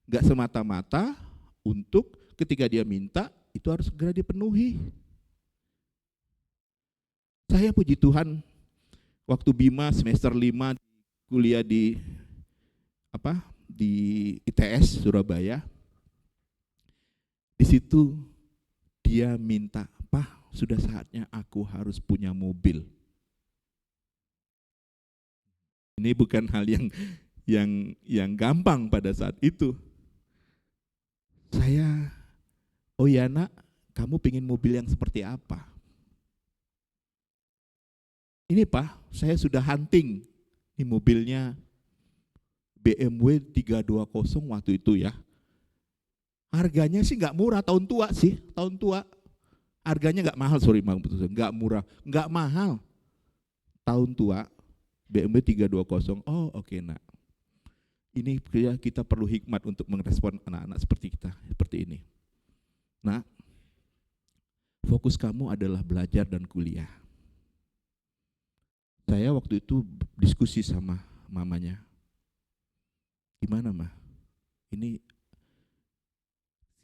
nggak semata-mata untuk ketika dia minta, itu harus segera dipenuhi. Saya puji Tuhan, waktu Bima semester 5 kuliah di ITS Surabaya, di situ dia minta, "Pak, sudah saatnya aku harus punya mobil." Ini bukan hal yang gampang pada saat itu. Saya, oh ya nak, kamu pingin mobil yang seperti apa? Ini Pak, saya sudah hunting. Ini mobilnya BMW 320 waktu itu ya. Harganya sih nggak murah, tahun tua. Harganya nggak mahal, nggak murah, nggak mahal. Tahun tua, BMW 320, oh oke nak. Ini kita perlu hikmat untuk merespon anak-anak seperti kita, seperti ini. Nah, fokus kamu adalah belajar dan kuliah. Saya waktu itu diskusi sama mamanya. Gimana mah? Ini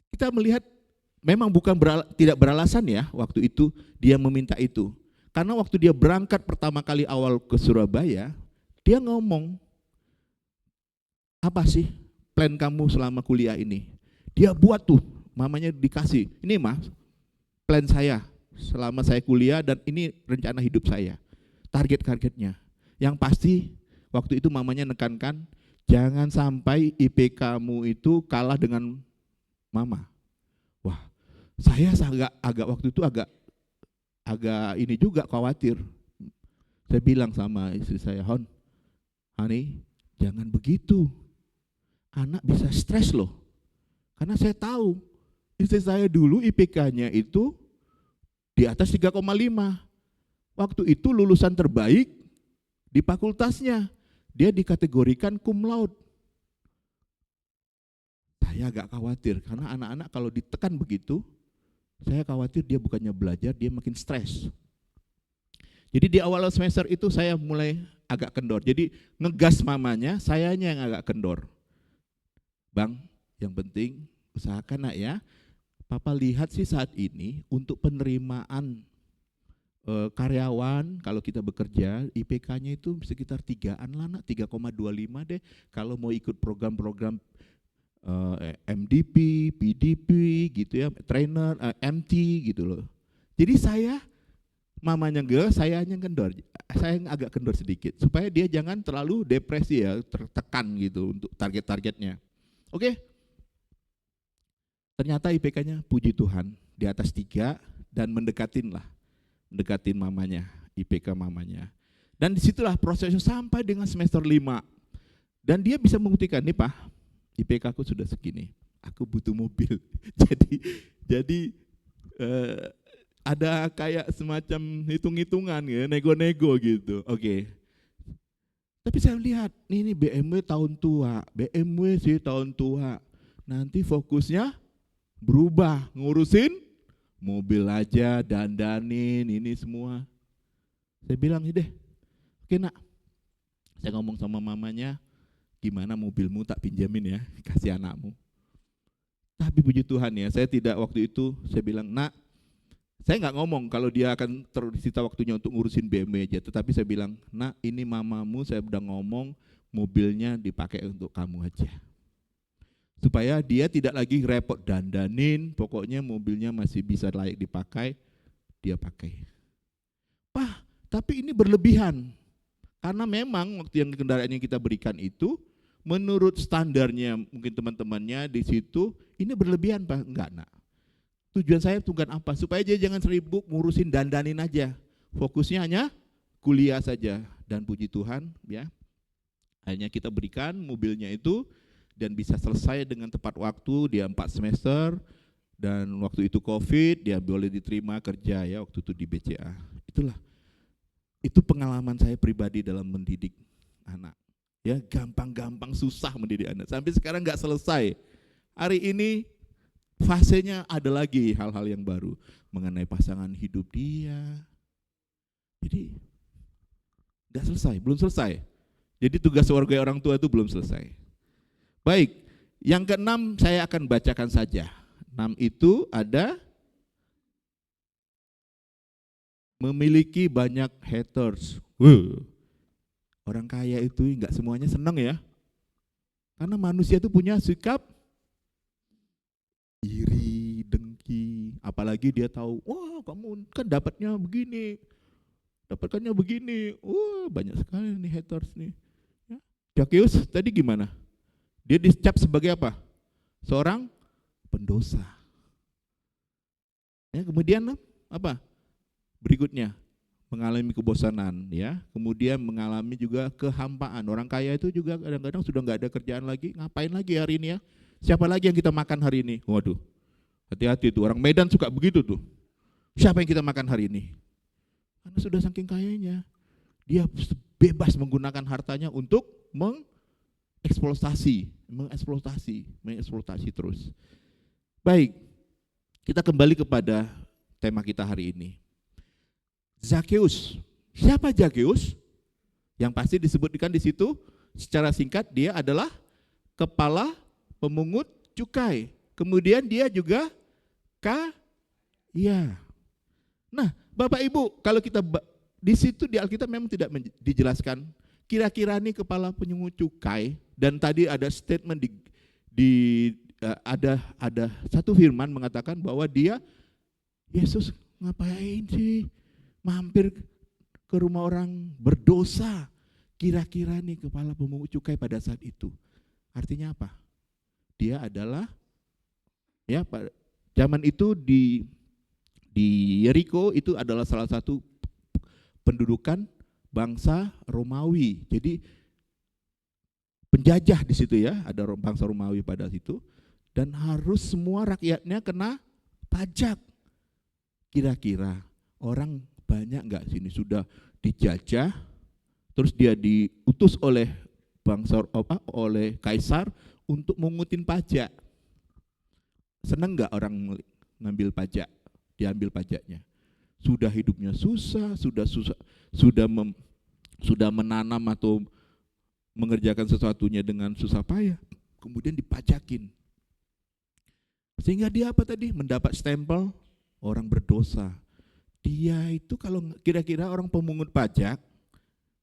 kita melihat memang bukan tidak beralasan ya waktu itu dia meminta itu. Karena waktu dia berangkat pertama kali awal ke Surabaya, dia ngomong, apa sih plan kamu selama kuliah ini? Dia buat tuh, mamanya dikasih, ini Mas, plan saya selama saya kuliah dan ini rencana hidup saya, target-targetnya. Yang pasti waktu itu mamanya nekankan, jangan sampai IPK-mu itu kalah dengan mama. Wah, saya agak waktu itu agak ini juga khawatir. Saya bilang sama istri saya, Honey, jangan begitu. Anak bisa stres loh. Karena saya tahu istri saya dulu IPK-nya itu di atas 3,5. Waktu itu lulusan terbaik di fakultasnya. Dia dikategorikan cum laude. Saya agak khawatir karena anak-anak kalau ditekan begitu, saya khawatir dia bukannya belajar, dia makin stres. Jadi di awal semester itu saya mulai agak kendor. Jadi ngegas mamanya, sayanya yang agak kendor. Bang, yang penting usahakan nak ya, Papa lihat sih saat ini untuk penerimaan karyawan kalau kita bekerja, IPK-nya itu sekitar 3-an lah nak, 3,25 deh. Kalau mau ikut program-program MDP, PDP gitu ya, trainer, MT gitu loh. Jadi saya, mamanya enggak, sayanya kendor. Saya agak kendor sedikit supaya dia jangan terlalu depresi ya, tertekan gitu untuk target-targetnya. Oke. Ternyata IPK-nya puji Tuhan di atas 3 dan mendekatin mamanya, IPK mamanya. Dan disitulah prosesnya sampai dengan semester 5. Dan dia bisa membuktikan, nih Pak, IPK aku sudah segini, aku butuh mobil. jadi ada kayak semacam hitung-hitungan ya, nego-nego gitu. Oke. Tapi saya lihat, ini BMW tahun tua, BMW sih tahun tua. Nanti fokusnya berubah, ngurusin mobil aja, dandanin, ini semua. Saya bilang, deh, oke nak, saya ngomong sama mamanya, gimana mobilmu tak pinjamin ya, kasih anakmu. Tapi puji Tuhan ya, saya tidak waktu itu, saya bilang, nak, saya nggak ngomong kalau dia akan tersita waktunya untuk ngurusin BMW aja, tetapi saya bilang, nak, ini mamamu, saya udah ngomong, mobilnya dipakai untuk kamu aja. Supaya dia tidak lagi repot dandanin, pokoknya mobilnya masih bisa layak dipakai, dia pakai. Pak, tapi ini berlebihan. Karena memang waktu yang kendaraan yang kita berikan itu, menurut standarnya mungkin teman-temannya di situ, ini berlebihan Pak, enggak nak. Tujuan saya tujuan apa? Supaya dia jangan sibuk ngurusin dandanin aja. Fokusnya hanya kuliah saja. Dan puji Tuhan ya, akhirnya kita berikan mobilnya itu, dan bisa selesai dengan tepat waktu, dia 4 semester, dan waktu itu COVID, dia boleh diterima kerja ya, waktu itu di BCA. Itu pengalaman saya pribadi dalam mendidik anak. Ya, gampang-gampang susah mendidik anak, sampai sekarang nggak selesai. Hari ini fasenya ada lagi hal-hal yang baru, mengenai pasangan hidup dia. Jadi, nggak selesai, belum selesai. Jadi tugas sebagai orang tua itu belum selesai. Baik, yang ke-6 saya akan bacakan saja. 6 itu ada memiliki banyak haters. Orang kaya itu enggak semuanya senang ya. Karena manusia itu punya sikap iri, dengki, apalagi dia tahu, wah kamu kan dapatnya begini, dapatkannya begini. Banyak sekali nih haters nih. Ya. Zakheus tadi gimana? Dia dicap sebagai apa? Seorang pendosa. Ya, kemudian apa? Berikutnya mengalami kebosanan, ya. Kemudian mengalami juga kehampaan. Orang kaya itu juga kadang-kadang sudah nggak ada kerjaan lagi. Ngapain lagi hari ini ya? Siapa lagi yang kita makan hari ini? Waduh, hati-hati tuh. Orang Medan suka begitu tuh. Siapa yang kita makan hari ini? Karena sudah saking kayanya, dia bebas menggunakan hartanya untuk mengeksploitasi terus. Baik, kita kembali kepada tema kita hari ini. Zakheus. Siapa Zakheus? Yang pasti disebutkan di situ secara singkat, dia adalah kepala pemungut cukai. Kemudian dia juga kaya. Nah, Bapak Ibu, kalau kita di situ di Alkitab memang tidak dijelaskan kira-kira nih kepala pemungut cukai, dan tadi ada statement ada satu firman mengatakan bahwa dia, Yesus ngapain sih mampir ke rumah orang berdosa, kira-kira nih kepala pemungut cukai pada saat itu. Artinya apa? Dia adalah ya zaman itu di Yeriko itu adalah salah satu pendudukan bangsa Romawi. Jadi penjajah di situ ya, ada bangsa Romawi pada situ, dan harus semua rakyatnya kena pajak. Kira-kira orang banyak nggak sini sudah dijajah, terus dia diutus oleh oleh kaisar untuk mengutin pajak. Senang nggak orang ngambil pajak, diambil pajaknya? Sudah hidupnya susah, sudah menanam atau mengerjakan sesuatunya dengan susah payah, kemudian dipajakin. Sehingga dia apa tadi? Mendapat stempel orang berdosa. Dia itu kalau kira-kira orang pemungut pajak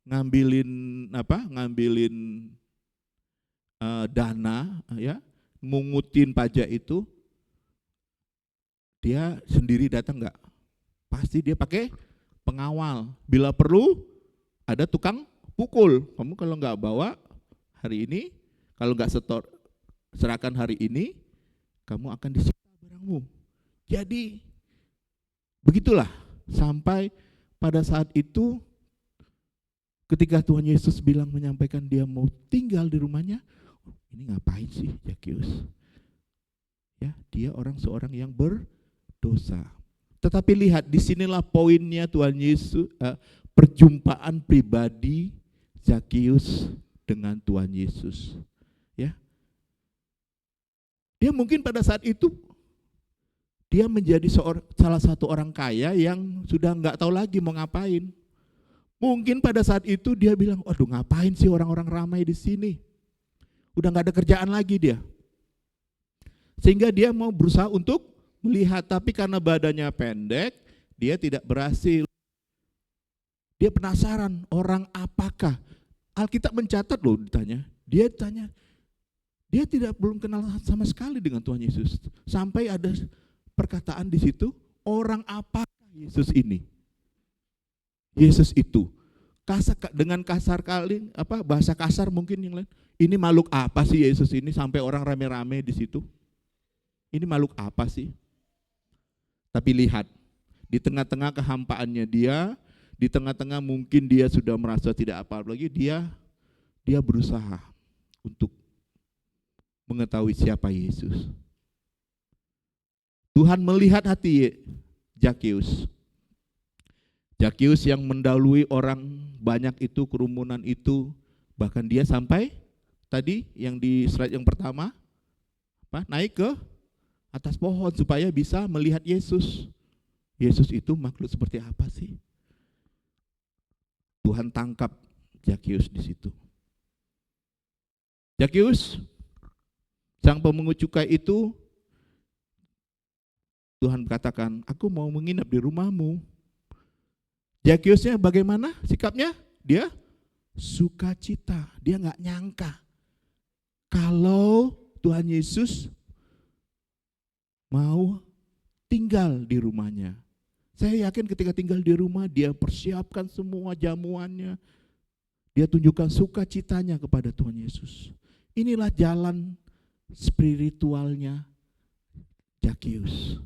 ngambilin dana ya, mungutin pajak itu, dia sendiri datang enggak? Pasti dia pakai pengawal. Bila perlu ada tukang pukul. Kamu kalau enggak bawa hari ini, kalau enggak serahkan hari ini, kamu akan disita barangmu. Jadi begitulah sampai pada saat itu ketika Tuhan Yesus menyampaikan dia mau tinggal di rumahnya, ini ngapain sih Zakius? Ya, dia seorang yang berdosa. Tetapi lihat, disinilah poinnya Tuhan Yesus, perjumpaan pribadi Zakius dengan Tuhan Yesus. Ya, dia mungkin pada saat itu dia menjadi salah satu orang kaya yang sudah nggak tahu lagi mau ngapain. Mungkin pada saat itu dia bilang, waduh ngapain sih orang-orang ramai di sini? Udah nggak ada kerjaan lagi dia. Sehingga dia mau berusaha untuk melihat, tapi karena badannya pendek, dia tidak berhasil. Dia penasaran, orang apakah? Alkitab mencatat loh ditanya. Dia belum kenal sama sekali dengan Tuhan Yesus. Sampai ada perkataan di situ, orang apakah Yesus ini? Yesus itu dengan kasar kali, bahasa kasar mungkin yang lain. Ini makhluk apa sih Yesus ini sampai orang rame-rame di situ? Ini makhluk apa sih? Tapi lihat, di tengah-tengah kehampaannya dia, di tengah-tengah mungkin dia sudah merasa tidak apa-apa lagi, dia berusaha untuk mengetahui siapa Yesus. Tuhan melihat hati Zakius. Zakius yang mendahului orang banyak itu, kerumunan itu, bahkan dia sampai tadi yang di slide yang pertama, naik ke atas pohon supaya bisa melihat Yesus. Yesus itu makhluk seperti apa sih? Tuhan tangkap Zakius di situ. Zakius, sang pemungut cukai itu, Tuhan katakan, aku mau menginap di rumahmu. Zakiusnya bagaimana sikapnya? Dia sukacita. Dia nggak nyangka kalau Tuhan Yesus mau tinggal di rumahnya. Saya yakin ketika tinggal di rumah, dia persiapkan semua jamuannya. Dia tunjukkan sukacitanya kepada Tuhan Yesus. Inilah jalan spiritualnya Zakius.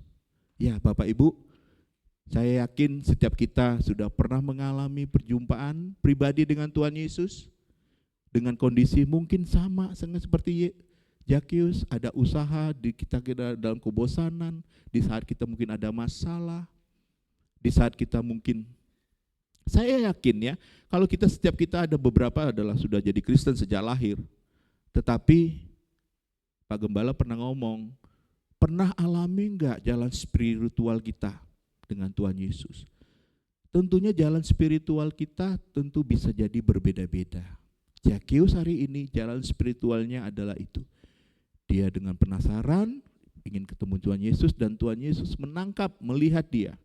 Ya Bapak Ibu, saya yakin setiap kita sudah pernah mengalami perjumpaan pribadi dengan Tuhan Yesus. Dengan kondisi mungkin sama seperti Zakius, ada usaha, kita dalam kebosanan, di saat kita mungkin ada masalah, di saat kita mungkin, saya yakin ya, kalau setiap kita ada beberapa adalah sudah jadi Kristen sejak lahir. Tetapi Pak Gembala pernah ngomong, pernah alami enggak jalan spiritual kita dengan Tuhan Yesus? Tentunya jalan spiritual kita tentu bisa jadi berbeda-beda. Zakius hari ini jalan spiritualnya adalah itu. Dia dengan penasaran, ingin ketemu Tuhan Yesus, dan Tuhan Yesus menangkap, melihat dia.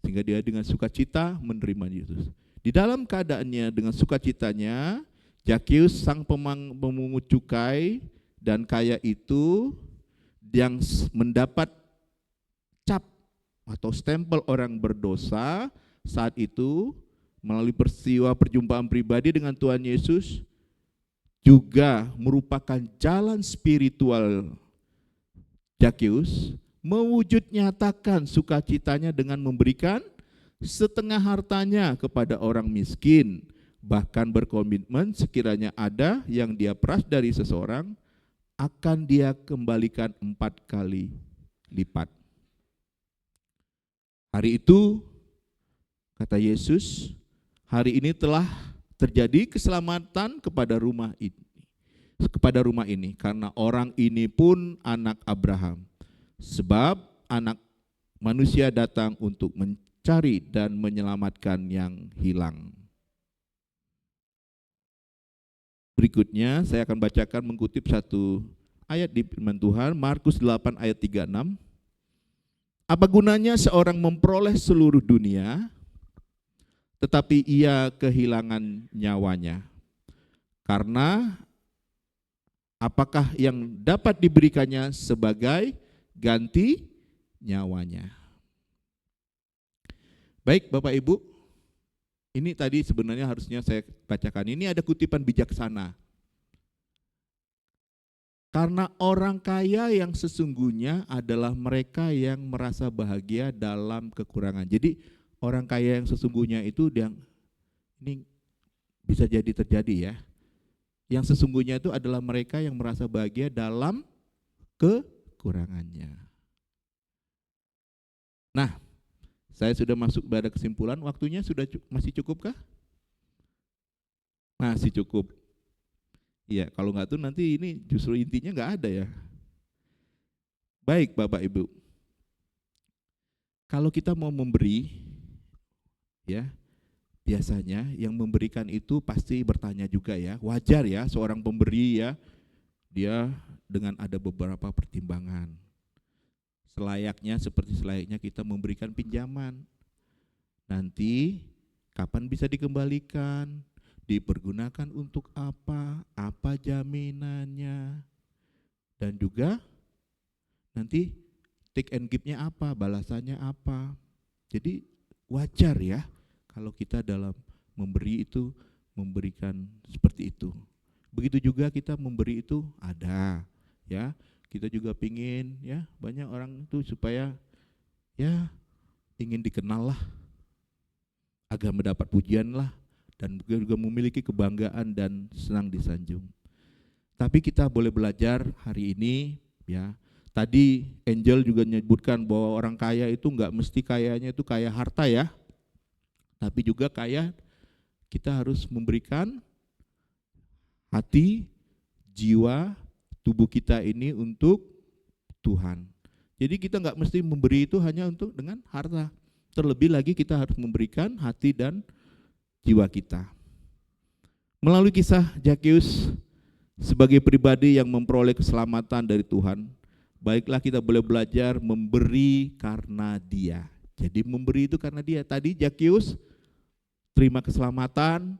Sehingga dia dengan sukacita menerima Yesus. Di dalam keadaannya dengan sukacitanya, Zakius sang pemungut cukai dan kaya itu yang mendapat cap atau stempel orang berdosa saat itu melalui peristiwa perjumpaan pribadi dengan Tuhan Yesus juga merupakan jalan spiritual Zakius mewujud nyatakan sukacitanya dengan memberikan setengah hartanya kepada orang miskin, bahkan berkomitmen sekiranya ada yang dia peras dari seseorang akan dia kembalikan 4 kali lipat. Hari itu Kata Yesus, hari ini telah terjadi keselamatan kepada rumah ini karena orang ini pun anak Abraham. Sebab anak manusia datang untuk mencari dan menyelamatkan yang hilang. Berikutnya saya akan bacakan mengutip satu ayat di firman Tuhan, Markus 8 ayat 36. Apa gunanya seorang memperoleh seluruh dunia, tetapi ia kehilangan nyawanya? Karena apakah yang dapat diberikannya sebagai ganti nyawanya? Baik Bapak Ibu, ini tadi sebenarnya harusnya saya bacakan. Ini ada kutipan bijaksana. Karena orang kaya yang sesungguhnya adalah mereka yang merasa bahagia dalam kekurangan. Jadi orang kaya yang sesungguhnya itu ini bisa jadi terjadi ya. Yang sesungguhnya itu adalah mereka yang merasa bahagia dalam kekurangannya. Nah, saya sudah masuk pada kesimpulan, waktunya sudah masih cukupkah? Masih cukup. Iya, kalau enggak tuh nanti ini justru intinya enggak ada ya. Baik Bapak Ibu, kalau kita mau memberi, ya biasanya yang memberikan itu pasti bertanya juga ya, wajar ya seorang pemberi ya, dia dengan ada beberapa pertimbangan. Seperti selayaknya kita memberikan pinjaman. Nanti kapan bisa dikembalikan, dipergunakan untuk apa jaminannya, dan juga nanti take and give-nya apa, balasannya apa. Jadi wajar ya kalau kita dalam memberi itu memberikan seperti itu. Begitu juga kita memberi itu ada ya. Kita juga pingin ya banyak orang itu supaya ya ingin dikenal lah, agar mendapat pujian lah, dan juga memiliki kebanggaan dan senang disanjung. Tapi kita boleh belajar hari ini ya. Tadi Angel juga menyebutkan bahwa orang kaya itu enggak mesti kayanya itu kaya harta ya. Tapi juga kaya kita harus memberikan hati, jiwa, tubuh kita ini untuk Tuhan. Jadi kita enggak mesti memberi itu hanya untuk dengan harta. Terlebih lagi kita harus memberikan hati dan jiwa kita. Melalui kisah Zakeus sebagai pribadi yang memperoleh keselamatan dari Tuhan, baiklah kita boleh belajar memberi karena Dia. Jadi memberi itu karena Dia. Tadi Zakeus terima keselamatan,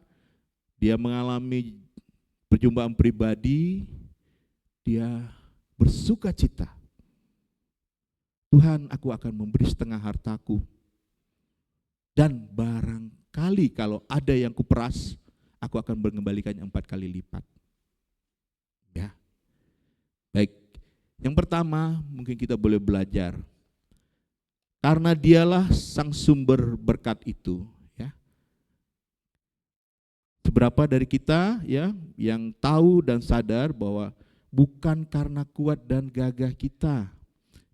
dia mengalami perjumpaan pribadi, dia bersuka cita. Tuhan, aku akan memberi setengah hartaku, dan barangkali kalau ada yang kuperas, aku akan mengembalikannya 4 kali lipat. Ya, baik. Yang pertama mungkin kita boleh belajar, karena Dialah sang sumber berkat itu. Ya, seberapa dari kita ya yang tahu dan sadar bahwa bukan karena kuat dan gagah kita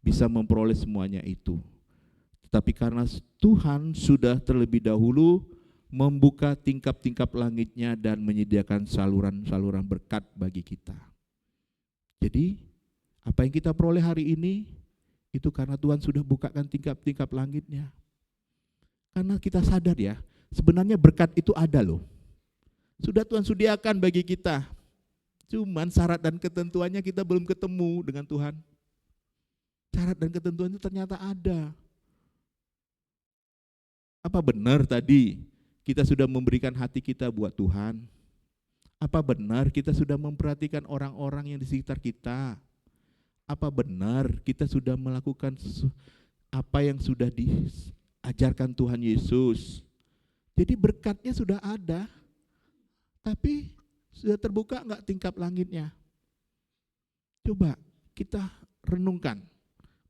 bisa memperoleh semuanya itu, tetapi karena Tuhan sudah terlebih dahulu membuka tingkap-tingkap langitnya dan menyediakan saluran-saluran berkat bagi kita. Jadi apa yang kita peroleh hari ini itu karena Tuhan sudah bukakan tingkap-tingkap langitnya. Karena kita sadar ya, sebenarnya berkat itu ada loh. Sudah Tuhan sediakan bagi kita. Cuman syarat dan ketentuannya kita belum ketemu dengan Tuhan. Syarat dan ketentuan itu ternyata ada. Apa benar tadi kita sudah memberikan hati kita buat Tuhan? Apa benar kita sudah memperhatikan orang-orang yang di sekitar kita? Apa benar kita sudah melakukan apa yang sudah diajarkan Tuhan Yesus? Jadi berkatnya sudah ada, tapi sudah terbuka enggak tingkap langitnya? Coba kita renungkan.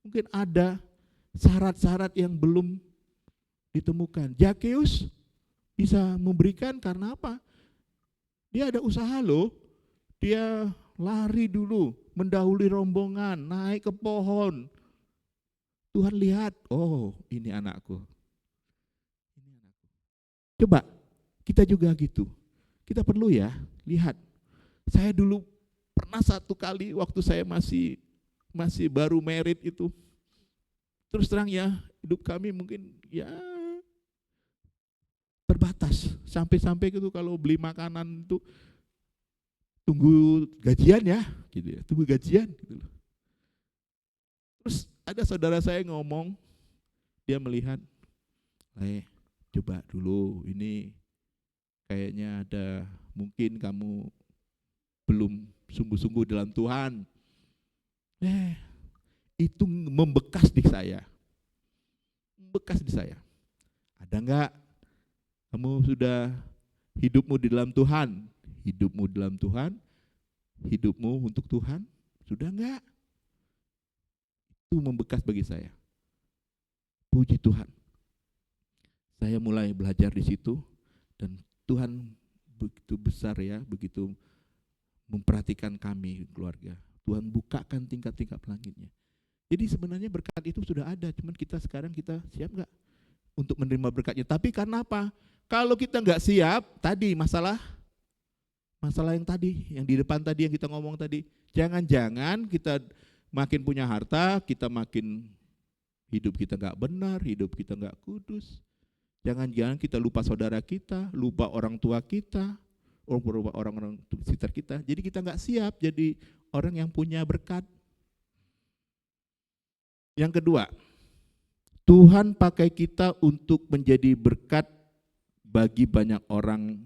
Mungkin ada syarat-syarat yang belum ditemukan. Zakeus bisa memberikan karena apa? Dia ada usaha loh. Dia lari dulu, mendahului rombongan, naik ke pohon. Tuhan lihat, oh ini anakku. Ini anakku. Coba kita juga gitu. Kita perlu ya lihat. Saya dulu pernah satu kali waktu saya masih baru married itu, terus terang ya, hidup kami mungkin ya terbatas. Sampai-sampai gitu kalau beli makanan itu tunggu gajian ya, gitu ya, tunggu gajian gitu loh. Terus ada saudara saya ngomong, dia melihat, coba dulu ini kayaknya ada mungkin kamu belum sungguh-sungguh dalam Tuhan. Itu membekas di saya. Membekas di saya. Ada enggak kamu sudah hidupmu di dalam Tuhan? Hidupmu dalam Tuhan? Hidupmu untuk Tuhan? Sudah enggak? Itu membekas bagi saya. Puji Tuhan. Saya mulai belajar di situ dan Tuhan begitu besar ya, begitu memperhatikan kami keluarga. Tuhan bukakan tingkat-tingkat langitnya. Jadi sebenarnya berkat itu sudah ada, cuman kita sekarang siap nggak untuk menerima berkatnya? Tapi karena apa? Kalau kita nggak siap, tadi masalah yang tadi, yang di depan tadi yang kita ngomong tadi, jangan-jangan kita makin punya harta, kita makin hidup kita nggak benar, hidup kita nggak kudus. Jangan-jangan kita lupa saudara kita, lupa orang tua kita, lupa orang-orang sekitar kita. Jadi kita nggak siap jadi orang yang punya berkat. Yang kedua, Tuhan pakai kita untuk menjadi berkat bagi banyak orang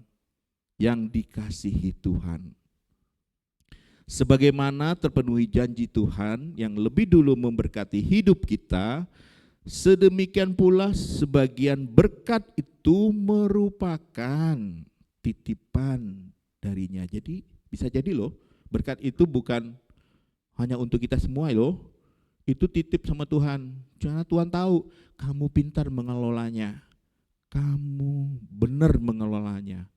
yang dikasihi Tuhan. Sebagaimana terpenuhi janji Tuhan yang lebih dulu memberkati hidup kita, sedemikian pula sebagian berkat itu merupakan titipan darinya. Jadi bisa jadi loh, berkat itu bukan hanya untuk kita semua loh. Itu titip sama Tuhan. Karena Tuhan tahu kamu pintar mengelolanya. Kamu benar mengelolanya.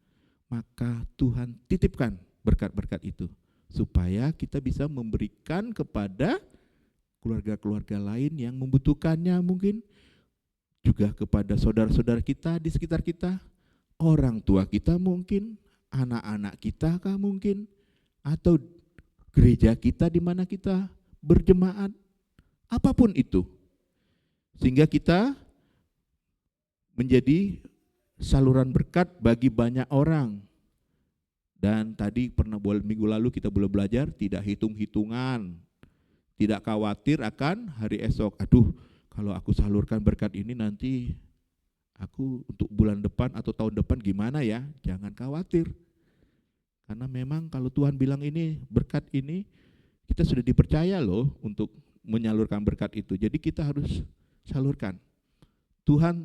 Maka Tuhan titipkan berkat-berkat itu. Supaya kita bisa memberikan kepada keluarga-keluarga lain yang membutuhkannya mungkin. Juga kepada saudara-saudara kita di sekitar kita. Orang tua kita mungkin. Anak-anak kita kah mungkin. Atau gereja kita di mana kita berjemaat. Apapun itu, sehingga kita menjadi saluran berkat bagi banyak orang. Dan tadi minggu lalu kita boleh belajar tidak hitung-hitungan, tidak khawatir akan hari esok. Aduh, kalau aku salurkan berkat ini nanti aku untuk bulan depan atau tahun depan gimana ya? Jangan khawatir, karena memang kalau Tuhan bilang ini berkat ini, kita sudah dipercaya loh untuk menyalurkan berkat itu. Jadi kita harus salurkan. Tuhan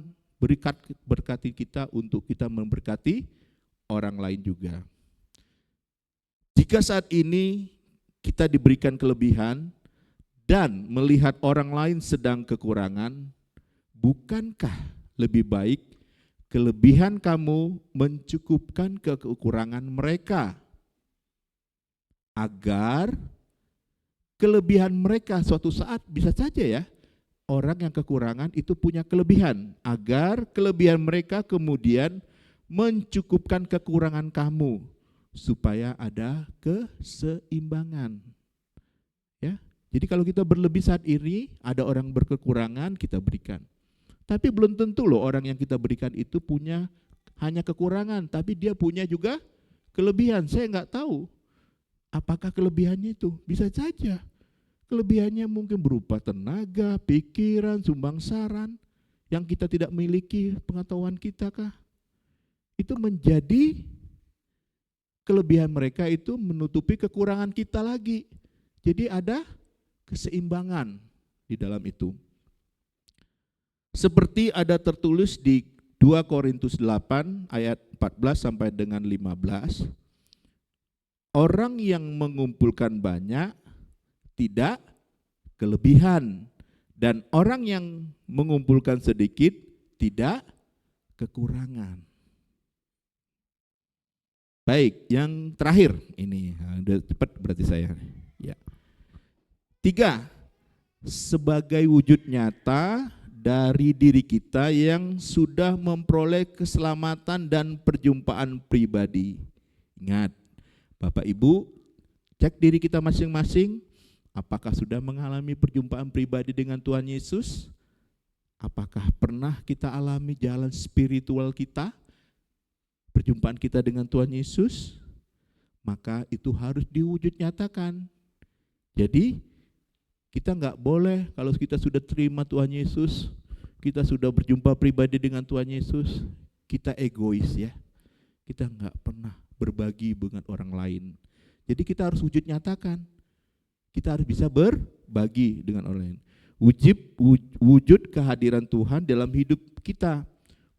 berkati kita untuk kita memberkati orang lain juga. Jika saat ini kita diberikan kelebihan dan melihat orang lain sedang kekurangan, bukankah lebih baik kelebihan kamu mencukupkan kekurangan mereka, agar kelebihan mereka suatu saat bisa saja ya, orang yang kekurangan itu punya kelebihan, agar kelebihan mereka kemudian mencukupkan kekurangan kamu, supaya ada keseimbangan. Ya, jadi kalau kita berlebih saat ini, ada orang berkekurangan kita berikan. Tapi belum tentu loh orang yang kita berikan itu punya hanya kekurangan, tapi dia punya juga kelebihan. Saya nggak tahu apakah kelebihannya itu, bisa saja. Kelebihannya mungkin berupa tenaga, pikiran, sumbangsaran yang kita tidak miliki pengetahuan kita kah? Itu menjadi kelebihan mereka itu menutupi kekurangan kita lagi. Jadi ada keseimbangan di dalam itu. Seperti ada tertulis di 2 Korintus 8 ayat 14 sampai dengan 15. Orang yang mengumpulkan banyak tidak kelebihan, dan orang yang mengumpulkan sedikit tidak kekurangan. Baik, yang terakhir ini udah cepat berarti saya. Ya. 3, sebagai wujud nyata dari diri kita yang sudah memperoleh keselamatan dan perjumpaan pribadi. Ingat, Bapak Ibu, cek diri kita masing-masing, apakah sudah mengalami perjumpaan pribadi dengan Tuhan Yesus? Apakah pernah kita alami jalan spiritual kita, perjumpaan kita dengan Tuhan Yesus? Maka itu harus diwujud nyatakan. Jadi kita enggak boleh kalau kita sudah terima Tuhan Yesus, kita sudah berjumpa pribadi dengan Tuhan Yesus, kita egois ya. Kita enggak pernah berbagi dengan orang lain. Jadi kita harus wujud nyatakan. Kita harus bisa berbagi dengan orang lain. Wujud kehadiran Tuhan dalam hidup kita.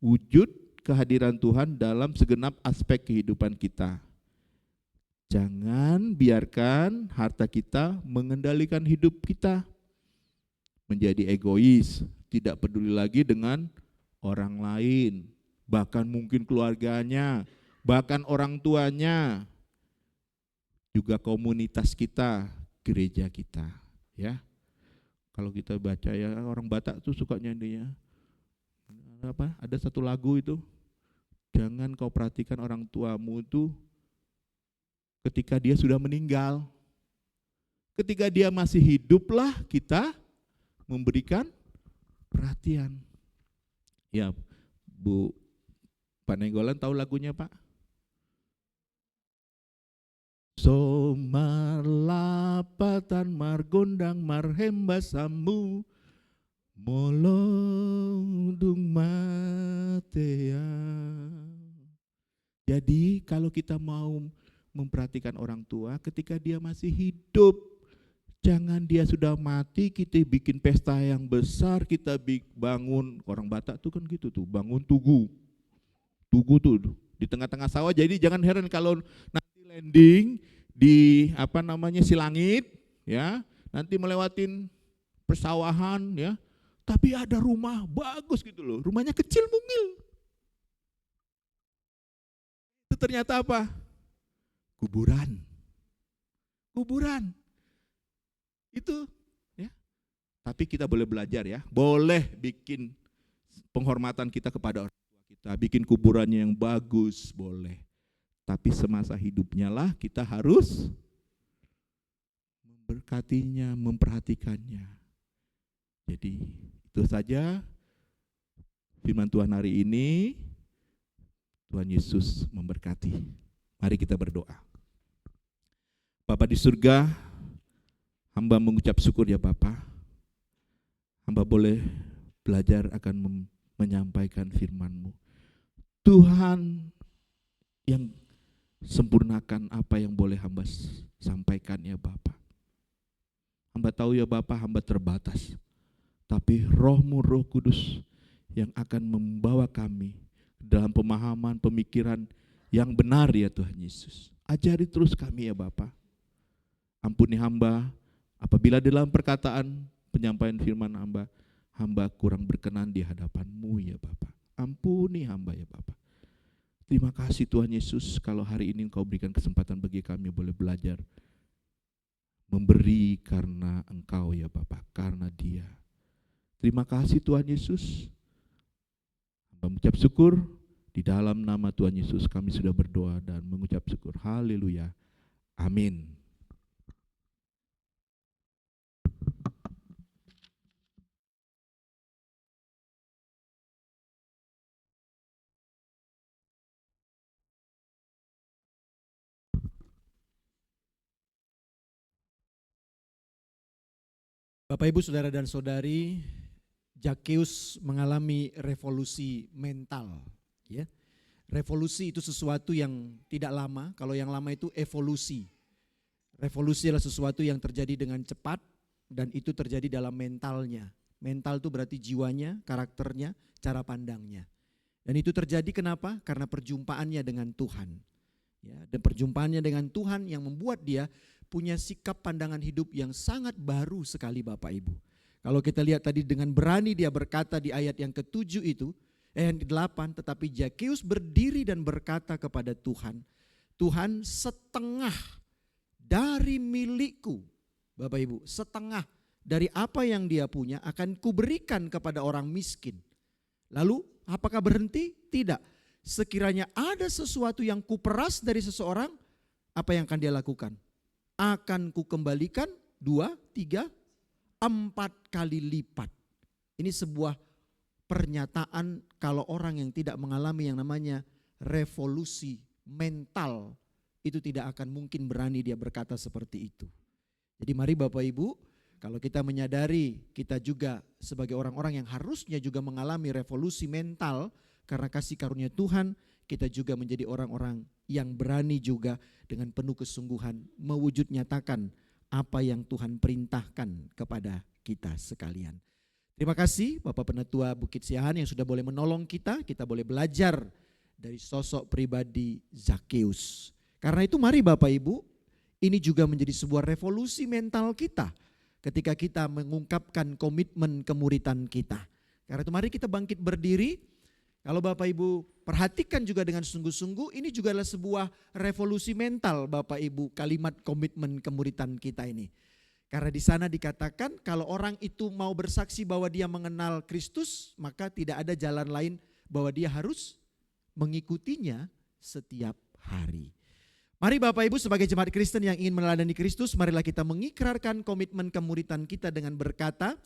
Wujud kehadiran Tuhan dalam segenap aspek kehidupan kita. Jangan biarkan harta kita mengendalikan hidup kita. Menjadi egois, tidak peduli lagi dengan orang lain, bahkan mungkin keluarganya, bahkan orang tuanya, juga komunitas kita, gereja kita, ya. Kalau kita baca ya, orang Batak tuh suka nyanyi ya. Ada satu lagu itu, jangan kau perhatikan orang tuamu itu ketika dia sudah meninggal. Ketika dia masih hiduplah kita memberikan perhatian. Ya, Bu Pak Nenggolan tahu lagunya Pak? So marlapatan margondang marhembasamu molodung matea. Jadi kalau kita mau memperhatikan orang tua ketika dia masih hidup, jangan dia sudah mati kita bikin pesta yang besar, kita bangun, orang Batak tuh kan gitu tuh, bangun tugu tuh di tengah-tengah sawah. Jadi jangan heran kalau nanti landing di Silangit ya, nanti melewatin persawahan ya, tapi ada rumah bagus gitu loh, rumahnya kecil mungil. Itu ternyata apa? Kuburan. Itu ya. Tapi kita boleh belajar ya, boleh bikin penghormatan kita kepada orang tua kita, bikin kuburannya yang bagus, boleh. Tapi semasa hidupnya lah kita harus memberkatinya, memperhatikannya. Jadi itu saja firman Tuhan hari ini. Tuhan Yesus memberkati. Mari kita berdoa. Bapa di surga, hamba mengucap syukur ya Bapa. Hamba boleh belajar akan menyampaikan firman-Mu. Tuhan yang sempurnakan apa yang boleh hamba sampaikan ya Bapa. Hamba tahu ya Bapa, hamba terbatas. Tapi Roh-Mu, Roh Kudus yang akan membawa kami dalam pemahaman, pemikiran yang benar ya Tuhan Yesus. Ajari terus kami ya Bapa. Ampuni hamba apabila dalam perkataan penyampaian firman hamba kurang berkenan di hadapan-Mu ya Bapa. Ampuni hamba ya Bapa. Terima kasih Tuhan Yesus kalau hari ini Engkau berikan kesempatan bagi kami boleh belajar. Memberi karena Engkau ya Bapa, karena Dia. Terima kasih Tuhan Yesus. Hamba mengucap syukur di dalam nama Tuhan Yesus kami sudah berdoa dan mengucap syukur. Haleluya. Amin. Bapak Ibu Saudara dan Saudari, Zakheus mengalami revolusi mental. Ya. Revolusi itu sesuatu yang tidak lama, kalau yang lama itu evolusi. Revolusi adalah sesuatu yang terjadi dengan cepat dan itu terjadi dalam mentalnya. Mental itu berarti jiwanya, karakternya, cara pandangnya. Dan itu terjadi kenapa? Karena perjumpaannya dengan Tuhan. Ya, dan perjumpaannya dengan Tuhan yang membuat dia punya sikap pandangan hidup yang sangat baru sekali Bapak Ibu. Kalau kita lihat tadi dengan berani dia berkata di ayat yang ke-7 itu, yang ke-8, tetapi Zakheus berdiri dan berkata kepada Tuhan, Tuhan setengah dari milikku, Bapak Ibu, setengah dari apa yang dia punya akan kuberikan kepada orang miskin. Lalu apakah berhenti? Tidak. Sekiranya ada sesuatu yang kuperas dari seseorang, apa yang akan dia lakukan? Akan kukembalikan 2, 3, 4 kali lipat. Ini sebuah pernyataan kalau orang yang tidak mengalami yang namanya revolusi mental, itu tidak akan mungkin berani dia berkata seperti itu. Jadi mari Bapak Ibu, kalau kita menyadari kita juga sebagai orang-orang yang harusnya juga mengalami revolusi mental karena kasih karunia Tuhan, kita juga menjadi orang-orang yang berani juga dengan penuh kesungguhan mewujud nyatakan apa yang Tuhan perintahkan kepada kita sekalian. Terima kasih Bapak Penatua Bukit Siahan yang sudah boleh menolong kita boleh belajar dari sosok pribadi Zakeus. Karena itu mari Bapak Ibu, ini juga menjadi sebuah revolusi mental kita ketika kita mengungkapkan komitmen kemuritan kita. Karena itu mari kita bangkit berdiri. Kalau Bapak Ibu perhatikan juga dengan sungguh-sungguh, ini juga adalah sebuah revolusi mental Bapak Ibu, kalimat komitmen kemuritan kita ini. Karena di sana dikatakan kalau orang itu mau bersaksi bahwa dia mengenal Kristus, maka tidak ada jalan lain bahwa dia harus mengikutinya setiap hari. Mari Bapak Ibu sebagai jemaat Kristen yang ingin meneladani Kristus, marilah kita mengikrarkan komitmen kemuritan kita dengan berkata,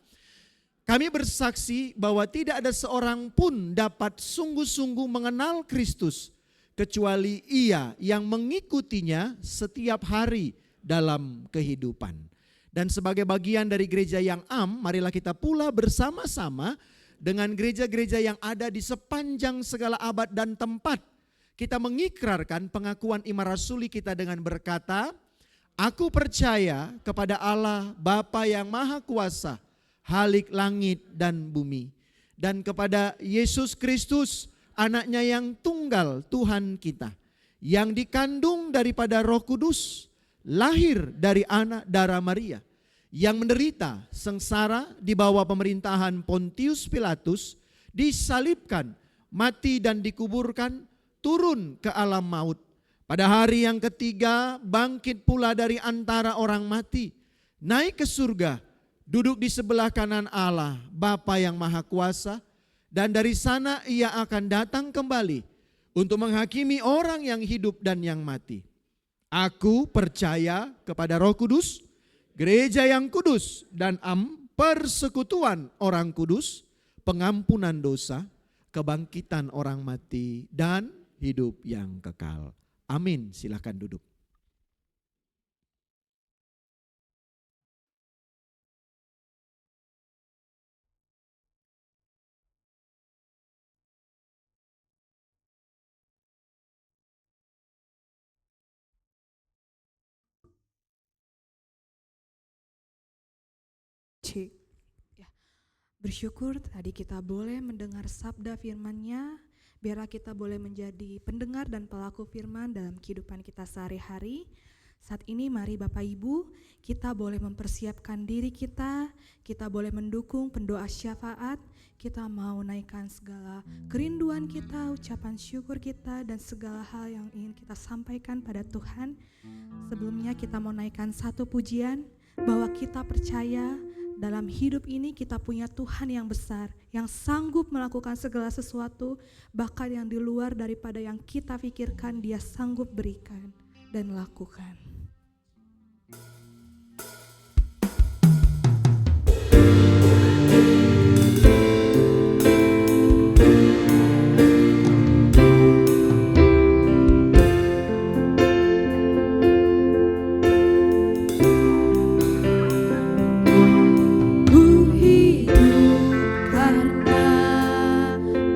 kami bersaksi bahwa tidak ada seorang pun dapat sungguh-sungguh mengenal Kristus kecuali ia yang mengikutinya setiap hari dalam kehidupan. Dan sebagai bagian dari gereja yang marilah kita pula bersama-sama dengan gereja-gereja yang ada di sepanjang segala abad dan tempat. Kita mengikrarkan pengakuan iman rasuli kita dengan berkata, aku percaya kepada Allah Bapa yang Maha Kuasa, Halik langit dan bumi, dan kepada Yesus Kristus, anaknya yang tunggal Tuhan kita, yang dikandung daripada Roh Kudus, lahir dari anak darah Maria, yang menderita sengsara di bawah pemerintahan Pontius Pilatus, disalibkan, mati dan dikuburkan, turun ke alam maut. Pada hari yang ketiga bangkit pula dari antara orang mati, naik ke surga, duduk di sebelah kanan Allah Bapa yang Maha Kuasa, dan dari sana ia akan datang kembali untuk menghakimi orang yang hidup dan yang mati. Aku percaya kepada Roh Kudus, gereja yang kudus dan persekutuan orang kudus, pengampunan dosa, kebangkitan orang mati dan hidup yang kekal. Amin. Silakan duduk. Ya, bersyukur tadi kita boleh mendengar sabda firman-Nya, biarlah kita boleh menjadi pendengar dan pelaku firman dalam kehidupan kita sehari-hari. Saat ini mari Bapak Ibu, kita boleh mempersiapkan diri kita boleh mendukung pendoa syafaat, kita mau naikkan segala kerinduan kita, ucapan syukur kita, dan segala hal yang ingin kita sampaikan pada Tuhan. Sebelumnya kita mau naikkan satu pujian, bahwa kita percaya dalam hidup ini kita punya Tuhan yang besar, yang sanggup melakukan segala sesuatu, bahkan yang di luar daripada yang kita pikirkan Dia sanggup berikan dan lakukan.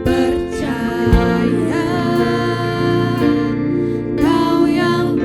Percaya Kau yang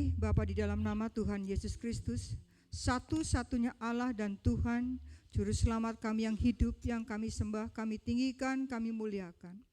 Ilahi, Bapa di dalam nama Tuhan Yesus Kristus, satu-satunya Allah dan Tuhan, Juru Selamat kami yang hidup, yang kami sembah, kami tinggikan, kami muliakan.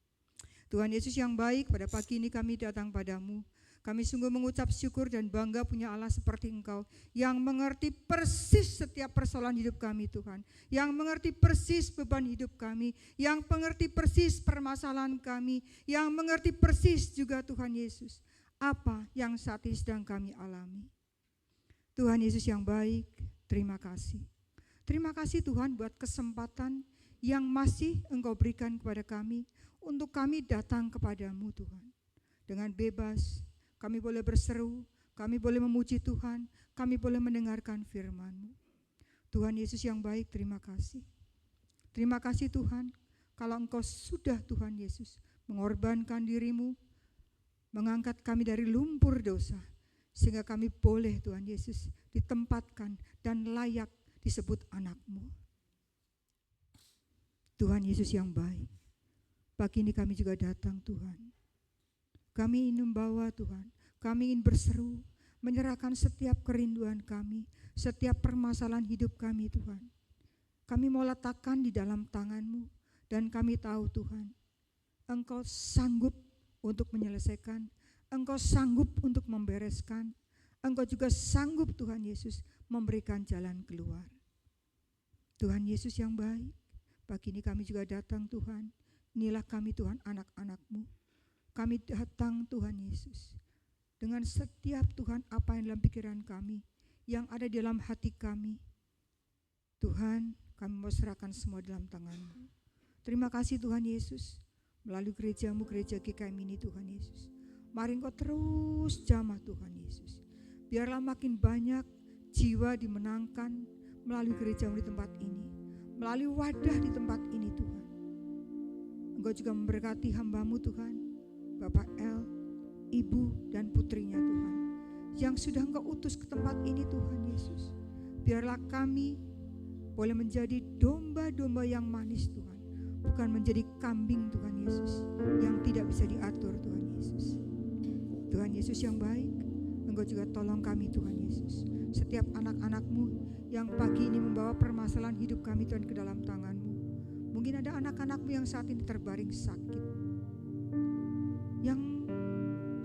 Tuhan Yesus yang baik, pada pagi ini kami datang padamu. Kami sungguh mengucap syukur dan bangga punya Allah seperti Engkau, yang mengerti persis setiap persoalan hidup kami Tuhan, yang mengerti persis beban hidup kami, yang mengerti persis permasalahan kami, yang mengerti persis juga Tuhan Yesus, apa yang saat ini sedang kami alami. Tuhan Yesus yang baik, terima kasih. Terima kasih Tuhan buat kesempatan yang masih Engkau berikan kepada kami, untuk kami datang kepadamu Tuhan. Dengan bebas, kami boleh berseru, kami boleh memuji Tuhan, kami boleh mendengarkan firman-Mu. Tuhan Yesus yang baik, terima kasih. Terima kasih Tuhan, kalau Engkau sudah Tuhan Yesus mengorbankan diri-Mu, mengangkat kami dari lumpur dosa, sehingga kami boleh Tuhan Yesus ditempatkan dan layak disebut anak-Mu. Tuhan Yesus yang baik, pagi ini kami juga datang Tuhan. Kami ingin membawa Tuhan, kami ingin berseru, menyerahkan setiap kerinduan kami, setiap permasalahan hidup kami Tuhan. Kami mau letakkan di dalam tangan-Mu, dan kami tahu Tuhan, Engkau sanggup untuk menyelesaikan, Engkau sanggup untuk membereskan, Engkau juga sanggup Tuhan Yesus memberikan jalan keluar. Tuhan Yesus yang baik, pagi ini kami juga datang Tuhan, inilah kami Tuhan anak-anak-Mu. Kami datang Tuhan Yesus dengan setiap Tuhan apa yang dalam pikiran kami, yang ada di dalam hati kami. Tuhan, kami mau serahkan semua dalam tangan-Mu. Terima kasih Tuhan Yesus, melalui gereja-Mu, gereja GKM ini Tuhan Yesus. Mari Engkau terus jamah Tuhan Yesus. Biarlah makin banyak jiwa dimenangkan melalui gereja-Mu di tempat ini, melalui wadah di tempat ini Tuhan. Engkau juga memberkati hamba-Mu Tuhan, Bapak El, Ibu dan putrinya Tuhan, yang sudah Engkau utus ke tempat ini Tuhan Yesus. Biarlah kami boleh menjadi domba-domba yang manis Tuhan, bukan menjadi kambing Tuhan Yesus, yang tidak bisa diatur Tuhan Yesus. Tuhan Yesus yang baik, Engkau juga tolong kami Tuhan Yesus. Setiap anak-anak-Mu yang pagi ini membawa permasalahan hidup kami Tuhan ke dalam tangan-Mu. Mungkin ada anak-anak-Mu yang saat ini terbaring sakit, yang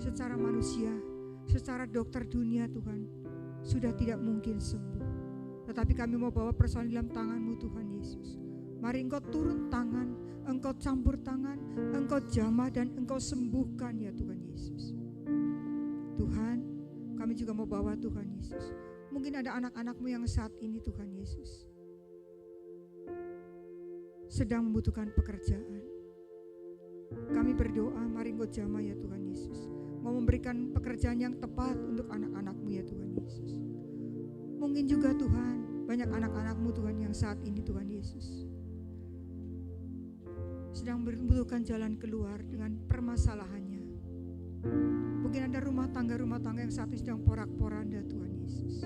secara manusia, secara dokter dunia Tuhan, sudah tidak mungkin sembuh. Tetapi kami mau bawa persoalan dalam tangan-Mu Tuhan Yesus. Mari Engkau turun tangan, Engkau campur tangan, Engkau jamah dan Engkau sembuhkan ya Tuhan Yesus. Tuhan, kami juga mau bawa Tuhan Yesus. Mungkin ada anak-anak-Mu yang saat ini Tuhan Yesus sedang membutuhkan pekerjaan. Kami berdoa, mari Engkau jamah ya Tuhan Yesus. Mau memberikan pekerjaan yang tepat untuk anak-anak-Mu ya Tuhan Yesus. Mungkin juga Tuhan, banyak anak-anak-Mu Tuhan yang saat ini Tuhan Yesus sedang membutuhkan jalan keluar dengan permasalahannya. Mungkin ada rumah tangga yang saat ini sedang porak-poranda Tuhan Yesus.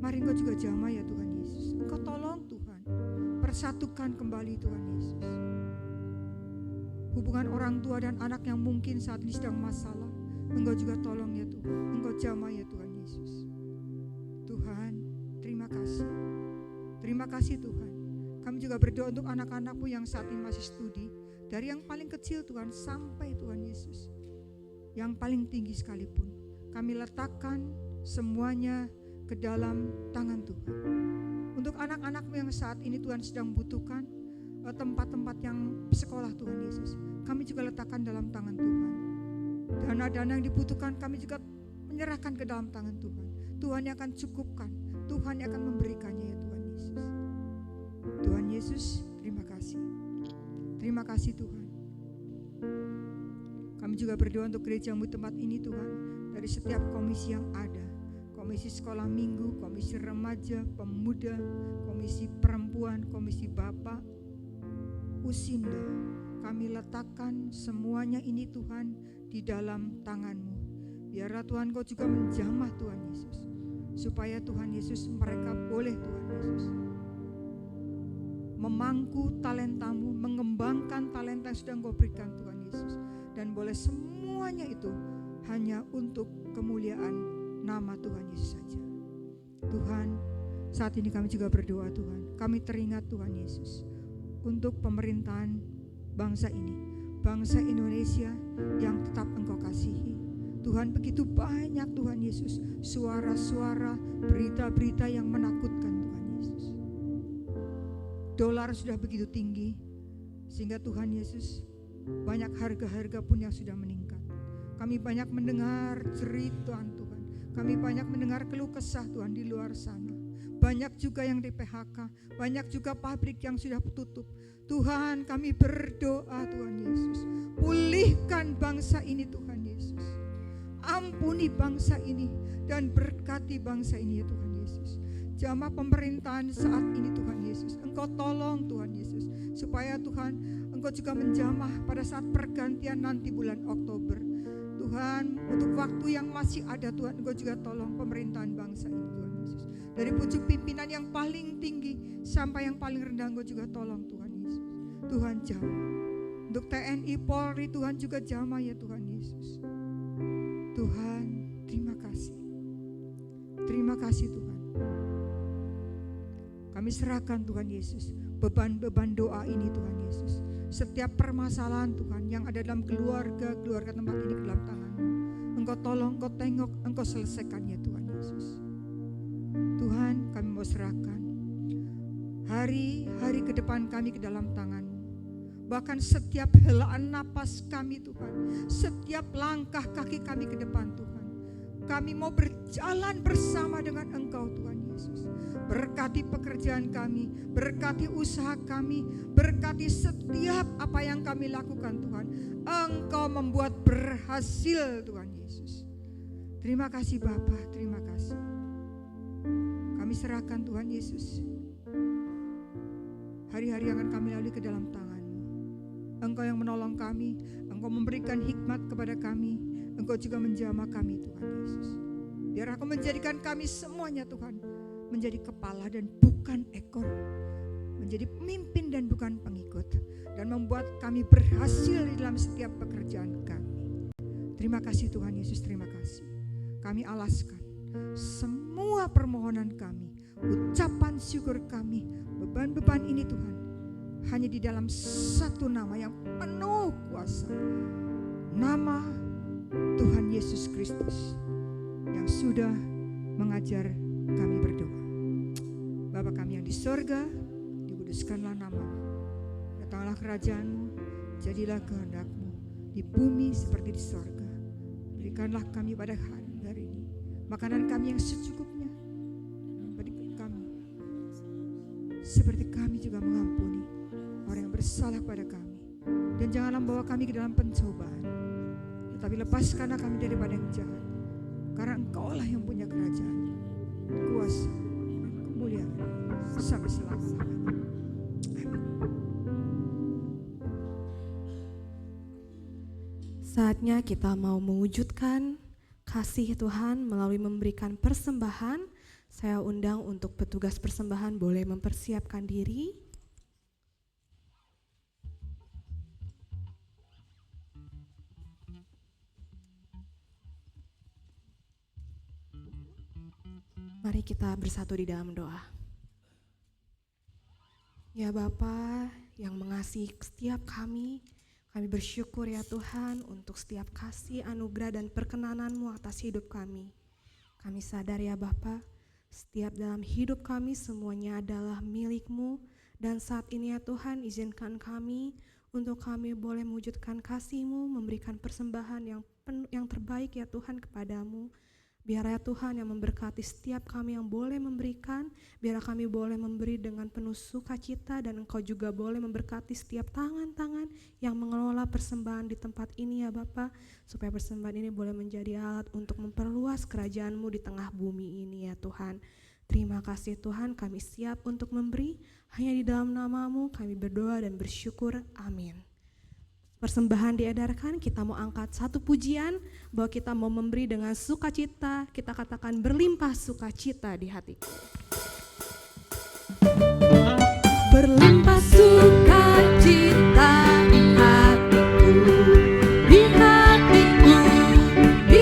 Mari Engkau juga jamah ya Tuhan Yesus. Engkau tolong Tuhan, persatukan kembali Tuhan Yesus. Hubungan orang tua dan anak yang mungkin saat ini sedang masalah, Engkau juga tolong ya Tuhan. Engkau jamah ya Tuhan Yesus. Tuhan, terima kasih. Terima kasih Tuhan. Kami juga berdoa untuk anak-anak-Mu yang saat ini masih studi, dari yang paling kecil Tuhan sampai Tuhan Yesus yang paling tinggi sekalipun. Kami letakkan semuanya ke dalam tangan Tuhan. Untuk anak-anak-Mu yang saat ini Tuhan sedang membutuhkan tempat-tempat yang sekolah Tuhan Yesus, kami juga letakkan dalam tangan Tuhan. Dana-dana yang dibutuhkan kami juga menyerahkan ke dalam tangan Tuhan. Tuhan yang akan cukupkan, Tuhan yang akan memberikannya ya Tuhan Yesus. Tuhan Yesus, terima kasih. Terima kasih Tuhan. Kami juga berdoa untuk gereja-Mu tempat ini Tuhan, dari setiap komisi yang ada, komisi sekolah minggu, komisi remaja, pemuda, komisi perempuan, komisi bapak, Usinda, kami letakkan semuanya ini Tuhan di dalam tangan-Mu. Biarlah Tuhan Kau juga menjamah Tuhan Yesus, supaya Tuhan Yesus mereka boleh Tuhan Yesus memangku talenta-Mu, mengembangkan talenta yang sedang Kau berikan Tuhan Yesus, dan boleh semuanya itu hanya untuk kemuliaan nama Tuhan Yesus saja. Tuhan, saat ini kami juga berdoa Tuhan, kami teringat Tuhan Yesus untuk pemerintahan bangsa ini, bangsa Indonesia yang tetap Engkau kasihi. Tuhan, begitu banyak Tuhan Yesus suara-suara, berita-berita yang menakutkan Tuhan Yesus. Dolar sudah begitu tinggi sehingga Tuhan Yesus banyak harga-harga pun yang sudah meningkat. Kami banyak mendengar cerita Tuhan, kami banyak mendengar keluh kesah Tuhan di luar sana. Banyak juga yang di PHK, banyak juga pabrik yang sudah tutup. Tuhan, kami berdoa Tuhan Yesus, pulihkan bangsa ini Tuhan Yesus. Ampuni bangsa ini dan berkati bangsa ini ya Tuhan Yesus. Jamah pemerintahan saat ini Tuhan Yesus, Engkau tolong Tuhan Yesus, supaya Tuhan Engkau juga menjamah pada saat pergantian nanti bulan Oktober. Tuhan, untuk waktu yang masih ada Tuhan, Engkau juga tolong pemerintahan bangsa ini Tuhan Yesus. Dari pucuk pimpinan yang paling tinggi sampai yang paling rendah, Engkau juga tolong Tuhan Yesus. Tuhan jamah. Untuk TNI Polri Tuhan juga jamah ya Tuhan Yesus. Tuhan, terima kasih. Terima kasih Tuhan. Kami serahkan Tuhan Yesus beban-beban doa ini Tuhan Yesus. Setiap permasalahan Tuhan yang ada dalam keluarga tempat ini ke dalam tangan-Mu. Engkau tolong, Engkau tengok, Engkau selesaikan ya Tuhan Yesus. Tuhan, kami mau serahkan hari-hari ke depan kami ke dalam tangan-Mu. Bahkan setiap helaan napas kami Tuhan, setiap langkah kaki kami ke depan Tuhan, kami mau berjalan bersama dengan Engkau Tuhan Yesus. Berkati pekerjaan kami, berkati usaha kami, berkati setiap apa yang kami lakukan Tuhan. Engkau membuat berhasil Tuhan Yesus. Terima kasih Bapa, terima kasih. Kami serahkan Tuhan Yesus hari-hari yang akan kami lalui ke dalam tangan-Mu. Engkau yang menolong kami, Engkau memberikan hikmat kepada kami, Engkau juga menjamah kami Tuhan Yesus. Biar Engkau menjadikan kami semuanya Tuhan menjadi kepala dan bukan ekor, menjadi pemimpin dan bukan pengikut, dan membuat kami berhasil di dalam setiap pekerjaan kami. Terima kasih Tuhan Yesus, terima kasih. Kami alaskan semua permohonan kami, ucapan syukur kami, beban-beban ini Tuhan, hanya di dalam satu nama yang penuh kuasa, nama Tuhan Yesus Kristus yang sudah mengajar kami berdoa. Bapa kami yang di sorga, dikuduskanlah nama-Mu, datanglah kerajaan-Mu, jadilah kehendak-Mu di bumi seperti di sorga. Berikanlah kami pada hari ini makanan kami yang secukupnya, beri kami seperti kami juga mengampuni orang yang bersalah pada kami, dan janganlah membawa kami ke dalam pencobaan, tetapi lepaskanlah kami daripada yang jahat, karena Engkau-lah yang punya kerajaan, kuasa, kemuliaan sampai selama-lamanya. Amin. Saatnya kita mau mewujudkan kasih Tuhan melalui memberikan persembahan. Saya undang untuk petugas persembahan boleh mempersiapkan diri. Mari kita bersatu di dalam doa. Ya Bapa yang mengasihi setiap kami bersyukur ya Tuhan untuk setiap kasih, anugerah dan perkenanan-Mu atas hidup kami. Kami sadar ya Bapa, setiap dalam hidup kami semuanya adalah milik-Mu, dan saat ini ya Tuhan izinkan kami untuk kami boleh mewujudkan kasih-Mu, memberikan persembahan yang terbaik ya Tuhan kepadamu. Biar ya Tuhan yang memberkati setiap kami yang boleh memberikan, biar kami boleh memberi dengan penuh sukacita, dan Engkau juga boleh memberkati setiap tangan-tangan yang mengelola persembahan di tempat ini ya Bapa, supaya persembahan ini boleh menjadi alat untuk memperluas kerajaan-Mu di tengah bumi ini ya Tuhan. Terima kasih Tuhan, kami siap untuk memberi, hanya di dalam nama-Mu kami berdoa dan bersyukur, amin. Persembahan diedarkan, kita mau angkat satu pujian bahwa kita mau memberi dengan sukacita, kita katakan berlimpah sukacita di hatiku. Berlimpah sukacita di hatiku, di hatiku, di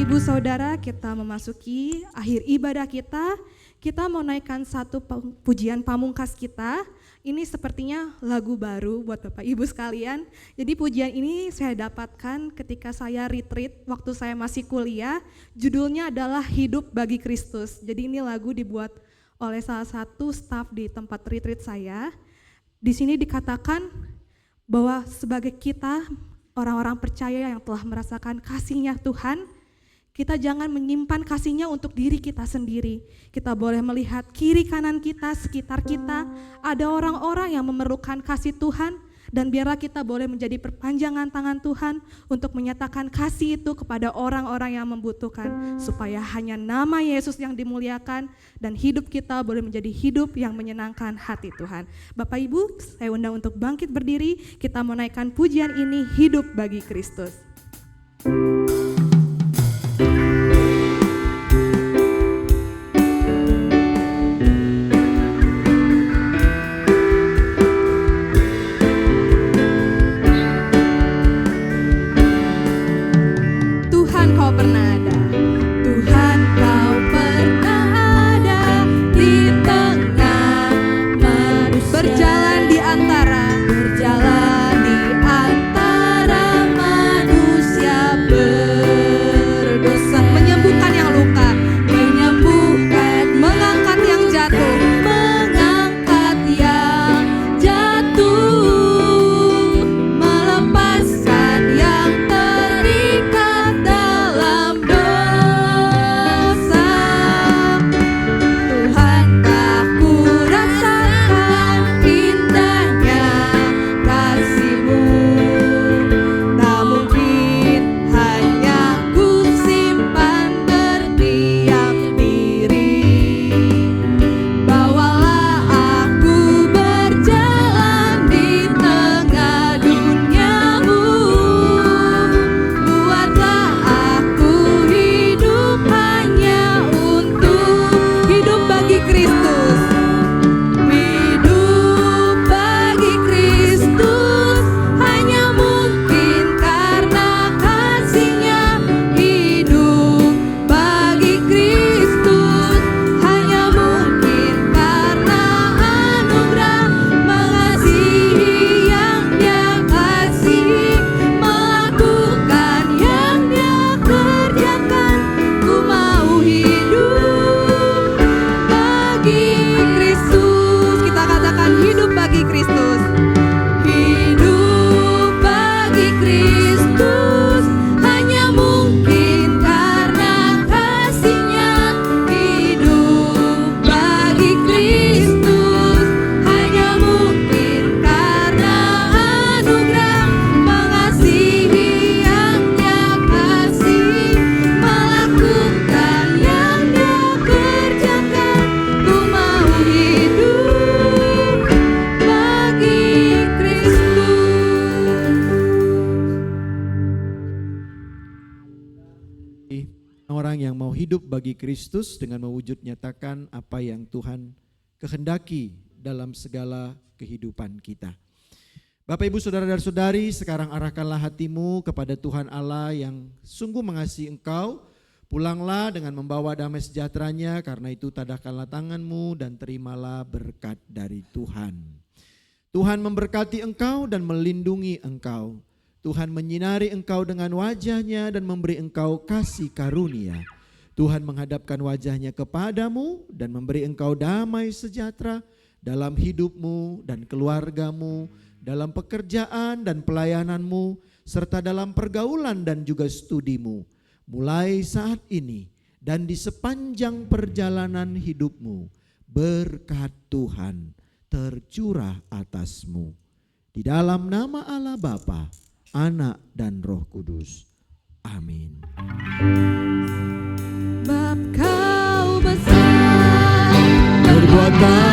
Bapak Ibu Saudara, kita memasuki akhir ibadah kita. Kita mau naikkan satu pujian pamungkas kita. Ini sepertinya lagu baru buat Bapak Ibu sekalian. Jadi pujian ini saya dapatkan ketika saya retreat waktu saya masih kuliah. Judulnya adalah Hidup Bagi Kristus. Jadi ini lagu dibuat oleh salah satu staf di tempat retreat saya. Di sini dikatakan bahwa sebagai kita orang-orang percaya yang telah merasakan kasih-Nya Tuhan, kita jangan menyimpan kasih-Nya untuk diri kita sendiri. Kita boleh melihat kiri kanan kita, sekitar kita, ada orang-orang yang memerlukan kasih Tuhan, dan biarlah kita boleh menjadi perpanjangan tangan Tuhan untuk menyatakan kasih itu kepada orang-orang yang membutuhkan, supaya hanya nama Yesus yang dimuliakan dan hidup kita boleh menjadi hidup yang menyenangkan hati Tuhan. Bapak Ibu, saya undang untuk bangkit berdiri, kita menaikkan pujian ini, Hidup Bagi Kristus. Bagi Kristus dengan mewujud nyatakan apa yang Tuhan kehendaki dalam segala kehidupan kita. Bapak Ibu Saudara dan Saudari, sekarang arahkanlah hatimu kepada Tuhan Allah yang sungguh mengasihi engkau. Pulanglah dengan membawa damai sejahtera-Nya, karena itu tadahkanlah tanganmu dan terimalah berkat dari Tuhan. Tuhan memberkati engkau dan melindungi engkau. Tuhan menyinari engkau dengan wajah-Nya dan memberi engkau kasih karunia. Tuhan menghadapkan wajah-Nya kepadamu dan memberi engkau damai sejahtera dalam hidupmu dan keluargamu, dalam pekerjaan dan pelayananmu, serta dalam pergaulan dan juga studimu. Mulai saat ini dan di sepanjang perjalanan hidupmu, berkat Tuhan tercurah atasmu. Di dalam nama Allah Bapa, Anak dan Roh Kudus. Amin. Bab Kau besar, perbuatan